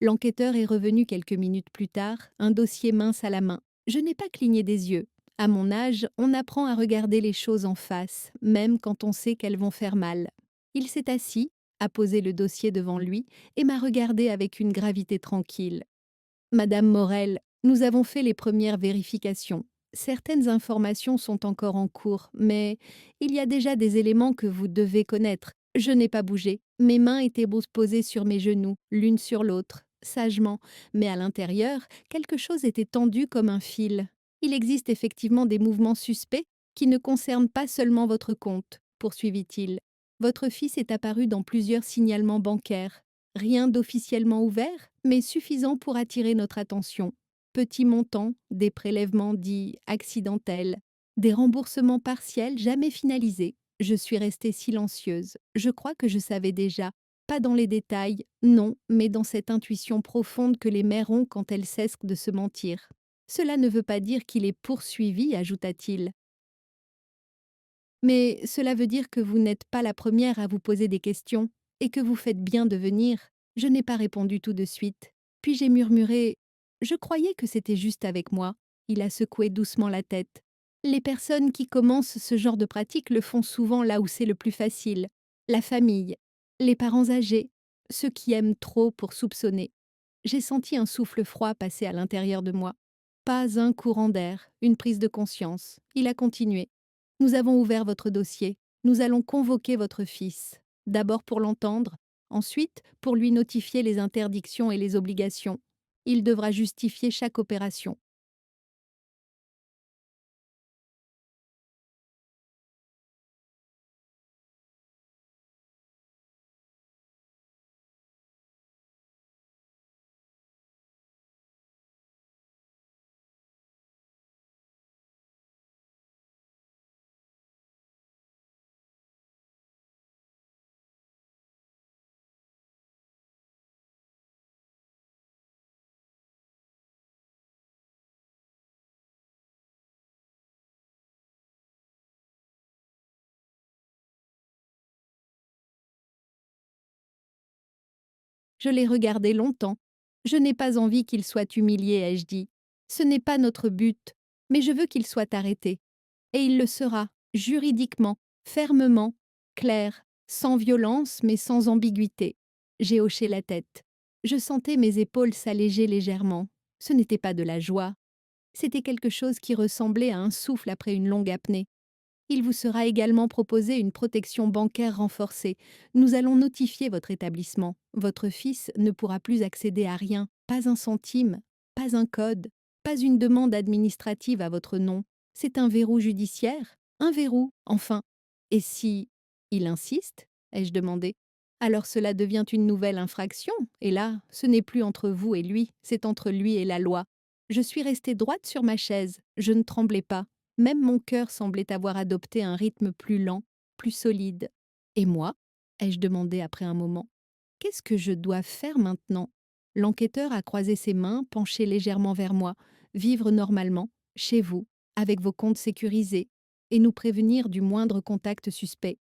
[SPEAKER 1] L'enquêteur est revenu quelques minutes plus tard, un dossier mince à la main. Je n'ai pas cligné des yeux. À mon âge, on apprend à regarder les choses en face, même quand on sait qu'elles vont faire mal. Il s'est assis, a posé le dossier devant lui et m'a regardé avec une gravité tranquille. Madame Morel, nous avons fait les premières vérifications. Certaines informations sont encore en cours, mais il y a déjà des éléments que vous devez connaître. Je n'ai pas bougé. Mes mains étaient posées sur mes genoux, l'une sur l'autre, sagement, mais à l'intérieur, quelque chose était tendu comme un fil. Il existe effectivement des mouvements suspects qui ne concernent pas seulement votre compte, poursuivit-il. Votre fils est apparu dans plusieurs signalements bancaires. Rien d'officiellement ouvert, mais suffisant pour attirer notre attention. Petits montants, des prélèvements dits accidentels, des remboursements partiels jamais finalisés. Je suis restée silencieuse. Je crois que je savais déjà. Pas dans les détails, non, mais dans cette intuition profonde que les mères ont quand elles cessent de se mentir. Cela ne veut pas dire qu'il est poursuivi, ajouta-t-il. Mais cela veut dire que vous n'êtes pas la première à vous poser des questions, et que vous faites bien de venir. Je n'ai pas répondu tout de suite. Puis j'ai murmuré: Je croyais que c'était juste avec moi. Il a secoué doucement la tête. Les personnes qui commencent ce genre de pratique le font souvent là où c'est le plus facile. La famille, les parents âgés, ceux qui aiment trop pour soupçonner. J'ai senti un souffle froid passer à l'intérieur de moi. Pas un courant d'air, une prise de conscience. Il a continué. Nous avons ouvert votre dossier. Nous allons convoquer votre fils. D'abord pour l'entendre, ensuite pour lui notifier les interdictions et les obligations. Il devra justifier chaque opération. Je l'ai regardé longtemps. Je n'ai pas envie qu'il soit humilié, ai-je dit. Ce n'est pas notre but, mais je veux qu'il soit arrêté. Et il le sera, juridiquement, fermement, clair, sans violence mais sans ambiguïté. J'ai hoché la tête. Je sentais mes épaules s'alléger légèrement. Ce n'était pas de la joie. C'était quelque chose qui ressemblait à un souffle après une longue apnée. Il vous sera également proposé une protection bancaire renforcée. Nous allons notifier votre établissement. Votre fils ne pourra plus accéder à rien, pas un centime, pas un code, pas une demande administrative à votre nom. C'est un verrou judiciaire, un verrou, enfin. Et si il insiste, ai-je demandé, alors cela devient une nouvelle infraction, et là, ce n'est plus entre vous et lui, c'est entre lui et la loi. Je suis restée droite sur ma chaise, je ne tremblais pas. Même mon cœur semblait avoir adopté un rythme plus lent, plus solide. Et moi, ai-je demandé après un moment, qu'est-ce que je dois faire maintenant? L'enquêteur a croisé ses mains, penché légèrement vers moi, vivre normalement, chez vous, avec vos comptes sécurisés, et nous prévenir du moindre contact suspect.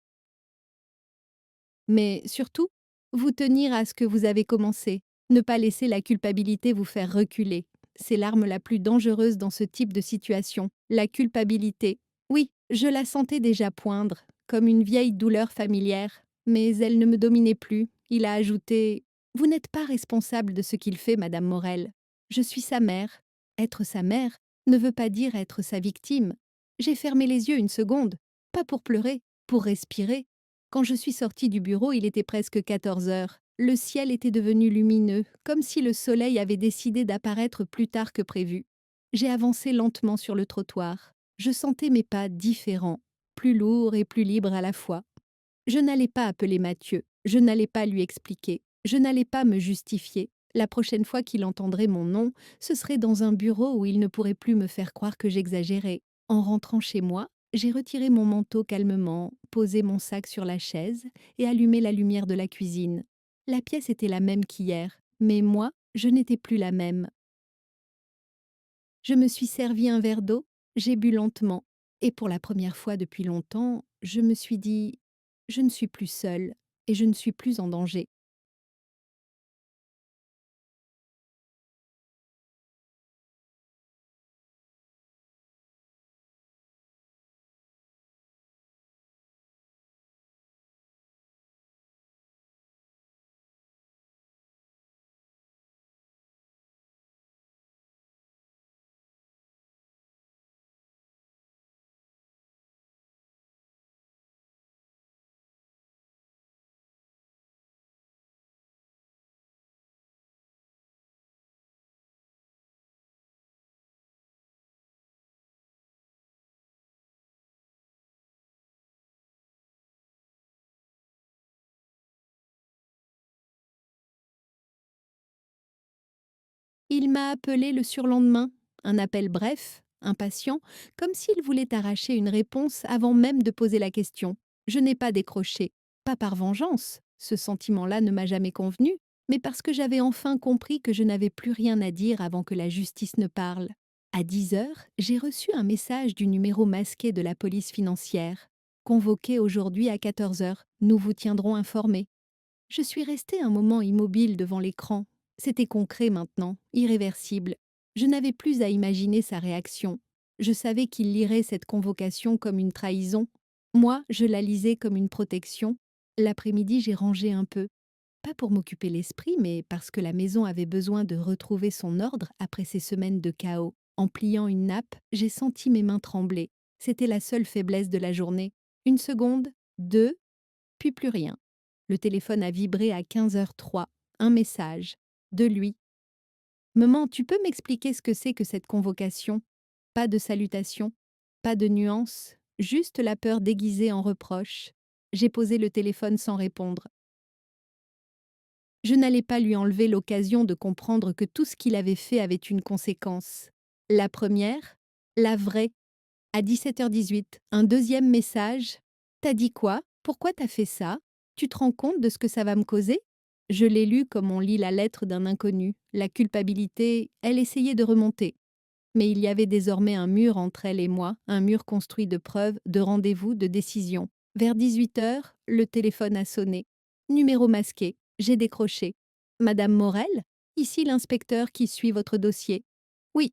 [SPEAKER 1] Mais surtout, vous tenir à ce que vous avez commencé. Ne pas laisser la culpabilité vous faire reculer. C'est l'arme la plus dangereuse dans ce type de situation. La culpabilité. Oui, je la sentais déjà poindre, comme une vieille douleur familière. Mais elle ne me dominait plus. Il a ajouté: Vous n'êtes pas responsable de ce qu'il fait, Madame Morel. Je suis sa mère. Être sa mère ne veut pas dire être sa victime. J'ai fermé les yeux une seconde, pas pour pleurer, pour respirer. Quand je suis sortie du bureau, il était presque 14 heures. Le ciel était devenu lumineux, comme si le soleil avait décidé d'apparaître plus tard que prévu. J'ai avancé lentement sur le trottoir. Je sentais mes pas différents, plus lourds et plus libres à la fois. Je n'allais pas appeler Mathieu, je n'allais pas lui expliquer, je n'allais pas me justifier. La prochaine fois qu'il entendrait mon nom, ce serait dans un bureau où il ne pourrait plus me faire croire que j'exagérais. En rentrant chez moi, j'ai retiré mon manteau calmement, posé mon sac sur la chaise et allumé la lumière de la cuisine. La pièce était la même qu'hier, mais moi, je n'étais plus la même. Je me suis servi un verre d'eau, j'ai bu lentement, et pour la première fois depuis longtemps, je me suis dit: Je ne suis plus seule et je ne suis plus en danger. Il m'a appelé le surlendemain, un appel bref, impatient, comme s'il voulait arracher une réponse avant même de poser la question. Je n'ai pas décroché, pas par vengeance, ce sentiment-là ne m'a jamais convenu, mais parce que j'avais enfin compris que je n'avais plus rien à dire avant que la justice ne parle. À 10 heures, j'ai reçu un message du numéro masqué de la police financière. Convoqué aujourd'hui à 14 heures, nous vous tiendrons informés. Je suis restée un moment immobile devant l'écran. C'était concret maintenant, irréversible. Je n'avais plus à imaginer sa réaction. Je savais qu'il lirait cette convocation comme une trahison. Moi, je la lisais comme une protection. L'après-midi, j'ai rangé un peu. Pas pour m'occuper l'esprit, mais parce que la maison avait besoin de retrouver son ordre après ces semaines de chaos. En pliant une nappe, j'ai senti mes mains trembler. C'était la seule faiblesse de la journée. Une seconde, deux, puis plus rien. Le téléphone a vibré à 15h03. Un message. De lui. Maman, tu peux m'expliquer ce que c'est que cette convocation? Pas de salutation, pas de nuance, juste la peur déguisée en reproche. J'ai posé le téléphone sans répondre. Je n'allais pas lui enlever l'occasion de comprendre que tout ce qu'il avait fait avait une conséquence. La première, la vraie. À 17h18, un deuxième message. T'as dit quoi? Pourquoi t'as fait ça? Tu te rends compte de ce que ça va me causer? Je l'ai lu comme on lit la lettre d'un inconnu. La culpabilité, elle essayait de remonter. Mais il y avait désormais un mur entre elle et moi, un mur construit de preuves, de rendez-vous, de décisions. Vers 18h, le téléphone a sonné. Numéro masqué. J'ai décroché. Madame Morel? Ici l'inspecteur qui suit votre dossier. Oui,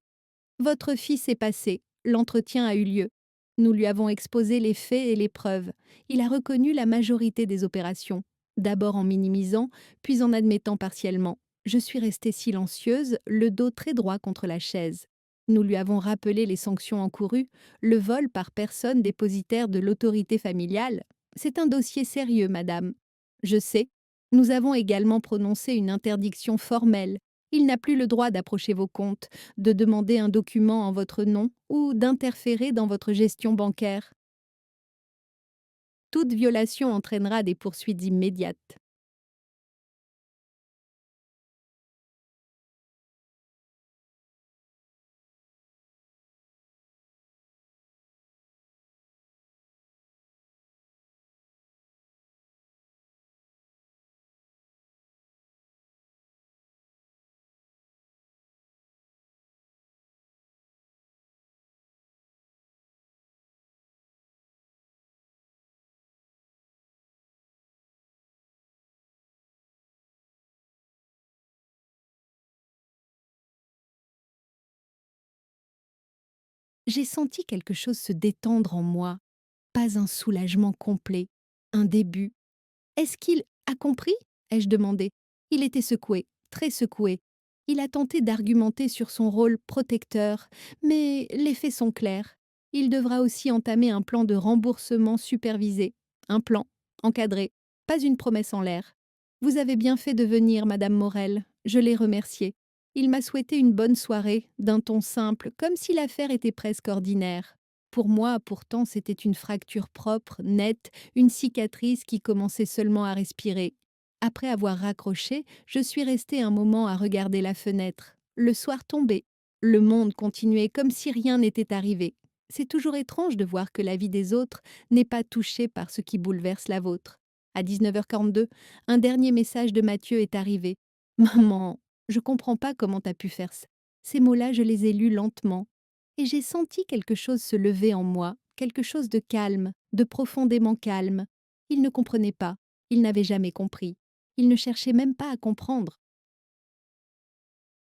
[SPEAKER 1] votre fils est passé. L'entretien a eu lieu. Nous lui avons exposé les faits et les preuves. Il a reconnu la majorité des opérations, d'abord en minimisant, puis en admettant partiellement. Je suis restée silencieuse, le dos très droit contre la chaise. Nous lui avons rappelé les sanctions encourues, le vol par personne dépositaire de l'autorité familiale. C'est un dossier sérieux, madame. Je sais. Nous avons également prononcé une interdiction formelle. Il n'a plus le droit d'approcher vos comptes, de demander un document en votre nom ou d'interférer dans votre gestion bancaire. Toute violation entraînera des poursuites immédiates. J'ai senti quelque chose se détendre en moi, pas un soulagement complet, un début. Est-ce qu'il a compris? Ai-je demandé. Il était secoué, très secoué. Il a tenté d'argumenter sur son rôle protecteur, mais les faits sont clairs. Il devra aussi entamer un plan de remboursement supervisé. Un plan, encadré, pas une promesse en l'air. Vous avez bien fait de venir, Madame Morel. Je l'ai remercié. Il m'a souhaité une bonne soirée, d'un ton simple, comme si l'affaire était presque ordinaire. Pour moi, pourtant, c'était une fracture propre, nette, une cicatrice qui commençait seulement à respirer. Après avoir raccroché, je suis restée un moment à regarder la fenêtre. Le soir tombait. Le monde continuait comme si rien n'était arrivé. C'est toujours étrange de voir que la vie des autres n'est pas touchée par ce qui bouleverse la vôtre. À 19h42, un dernier message de Mathieu est arrivé. Maman, je comprends pas comment t'as pu faire ça. Ces mots-là, je les ai lus lentement. Et j'ai senti quelque chose se lever en moi, quelque chose de calme, de profondément calme. Il ne comprenait pas, il n'avait jamais compris. Il ne cherchait même pas à comprendre.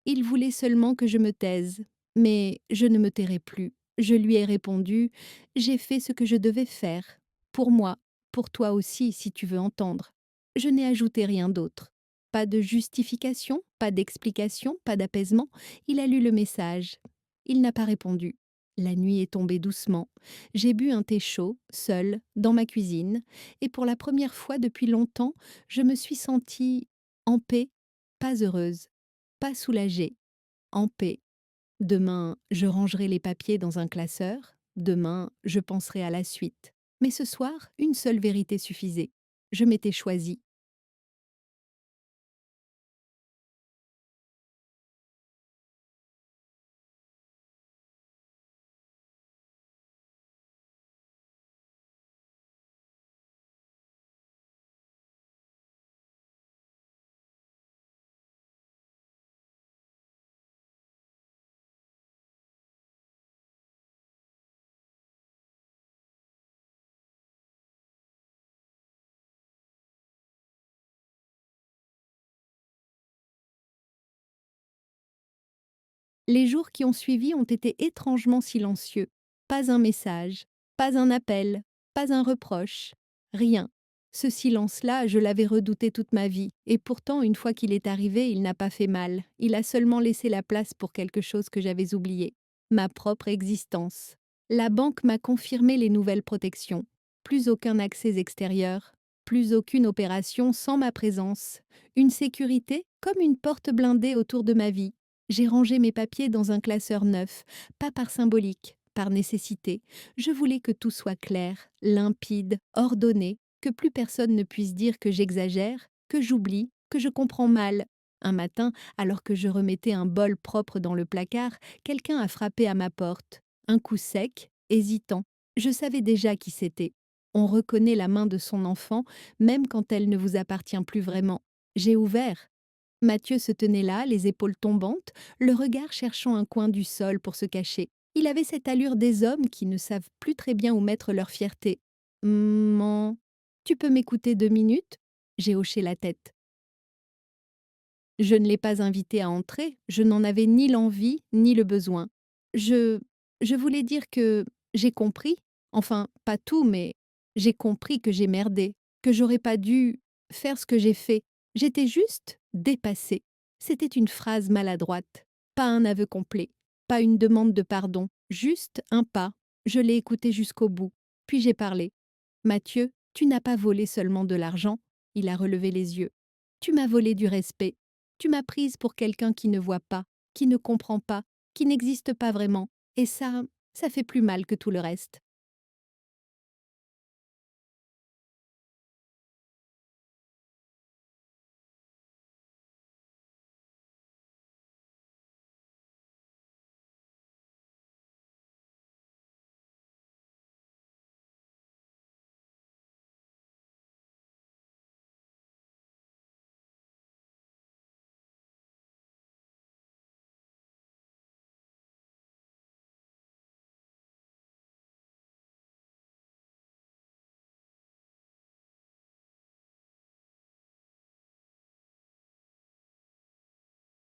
[SPEAKER 1] Il voulait seulement que je me taise. Mais je ne me tairai plus. Je lui ai répondu: j'ai fait ce que je devais faire. Pour moi, pour toi aussi, si tu veux entendre. Je n'ai ajouté rien d'autre. Pas de justification, pas d'explication, pas d'apaisement. Il a lu le message. Il n'a pas répondu. La nuit est tombée doucement. J'ai bu un thé chaud, seule, dans ma cuisine, et pour la première fois depuis longtemps, je me suis sentie en paix, pas heureuse, pas soulagée, en paix. Demain, je rangerai les papiers dans un classeur. Demain, je penserai à la suite. Mais ce soir, une seule vérité suffisait. Je m'étais choisie. Les jours qui ont suivi ont été étrangement silencieux. Pas un message, pas un appel, pas un reproche, rien. Ce silence-là, je l'avais redouté toute ma vie, et pourtant, une fois qu'il est arrivé, il n'a pas fait mal. Il a seulement laissé la place pour quelque chose que j'avais oublié, ma propre existence. La banque m'a confirmé les nouvelles protections. Plus aucun accès extérieur, plus aucune opération sans ma présence. Une sécurité comme une porte blindée autour de ma vie. J'ai rangé mes papiers dans un classeur neuf, pas par symbolique, par nécessité. Je voulais que tout soit clair, limpide, ordonné, que plus personne ne puisse dire que j'exagère, que j'oublie, que je comprends mal. Un matin, alors que je remettais un bol propre dans le placard, quelqu'un a frappé à ma porte. Un coup sec, hésitant. Je savais déjà qui c'était. On reconnaît la main de son enfant, même quand elle ne vous appartient plus vraiment. J'ai ouvert. Mathieu se tenait là, les épaules tombantes, le regard cherchant un coin du sol pour se cacher. Il avait cette allure des hommes qui ne savent plus très bien où mettre leur fierté. Maman, tu peux m'écouter 2 minutes? J'ai hoché la tête. Je ne l'ai pas invité à entrer, je n'en avais ni l'envie ni le besoin. Je je voulais dire que j'ai compris, enfin pas tout, mais j'ai compris que j'ai merdé, que j'aurais pas dû faire ce que j'ai fait. J'étais juste dépassée. C'était une phrase maladroite, pas un aveu complet, pas une demande de pardon, juste un pas. Je l'ai écouté jusqu'au bout, puis j'ai parlé. Mathieu, tu n'as pas volé seulement de l'argent, il a relevé les yeux. Tu m'as volé du respect. Tu m'as prise pour quelqu'un qui ne voit pas, qui ne comprend pas, qui n'existe pas vraiment. Et ça fait plus mal que tout le reste.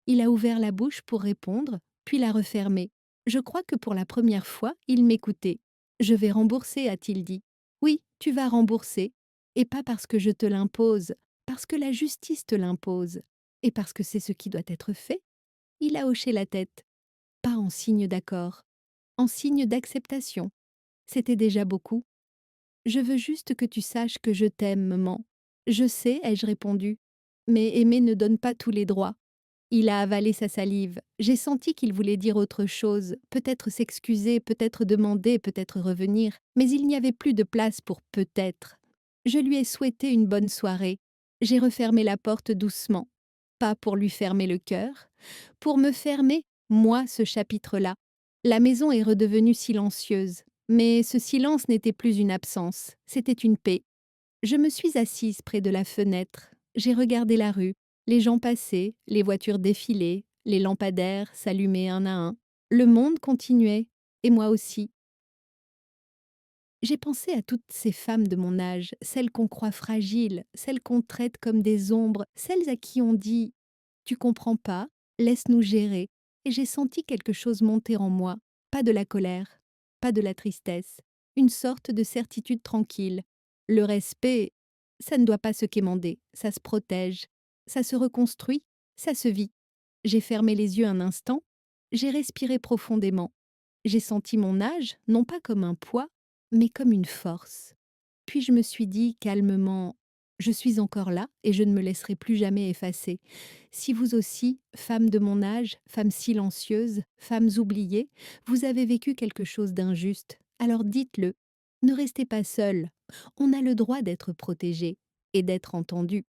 [SPEAKER 1] Il a ouvert la bouche pour répondre, puis l'a refermée. Je crois que pour la première fois, il m'écoutait. Je vais rembourser, a-t-il dit. Oui, tu vas rembourser. Et pas parce que je te l'impose, parce que la justice te l'impose. Et parce que c'est ce qui doit être fait. Il a hoché la tête, pas en signe d'accord, en signe d'acceptation. C'était déjà beaucoup. Je veux juste que tu saches que je t'aime, maman. Je sais, ai-je répondu. Mais aimer ne donne pas tous les droits. Il a avalé sa salive. J'ai senti qu'il voulait dire autre chose, peut-être s'excuser, peut-être demander, peut-être revenir, mais il n'y avait plus de place pour peut-être. Je lui ai souhaité une bonne soirée. J'ai refermé la porte doucement, pas pour lui fermer le cœur, pour me fermer, moi, ce chapitre-là. La maison est redevenue silencieuse, mais ce silence n'était plus une absence, c'était une paix. Je me suis assise près de la fenêtre. J'ai regardé la rue. Les gens passaient, les voitures défilaient, les lampadaires s'allumaient un à un. Le monde continuait, et moi aussi. J'ai pensé à toutes ces femmes de mon âge, celles qu'on croit fragiles, celles qu'on traite comme des ombres, celles à qui on dit tu comprends pas, laisse-nous gérer. Et j'ai senti quelque chose monter en moi, pas de la colère, pas de la tristesse, une sorte de certitude tranquille. Le respect, ça ne doit pas se quémander, ça se protège, ça se reconstruit, ça se vit. J'ai fermé les yeux un instant, j'ai respiré profondément. J'ai senti mon âge, non pas comme un poids, mais comme une force. Puis je me suis dit calmement, je suis encore là et je ne me laisserai plus jamais effacer. Si vous aussi, femmes de mon âge, femmes silencieuses, femmes oubliées, vous avez vécu quelque chose d'injuste, alors dites-le. Ne restez pas seul. On a le droit d'être protégé et d'être entendu.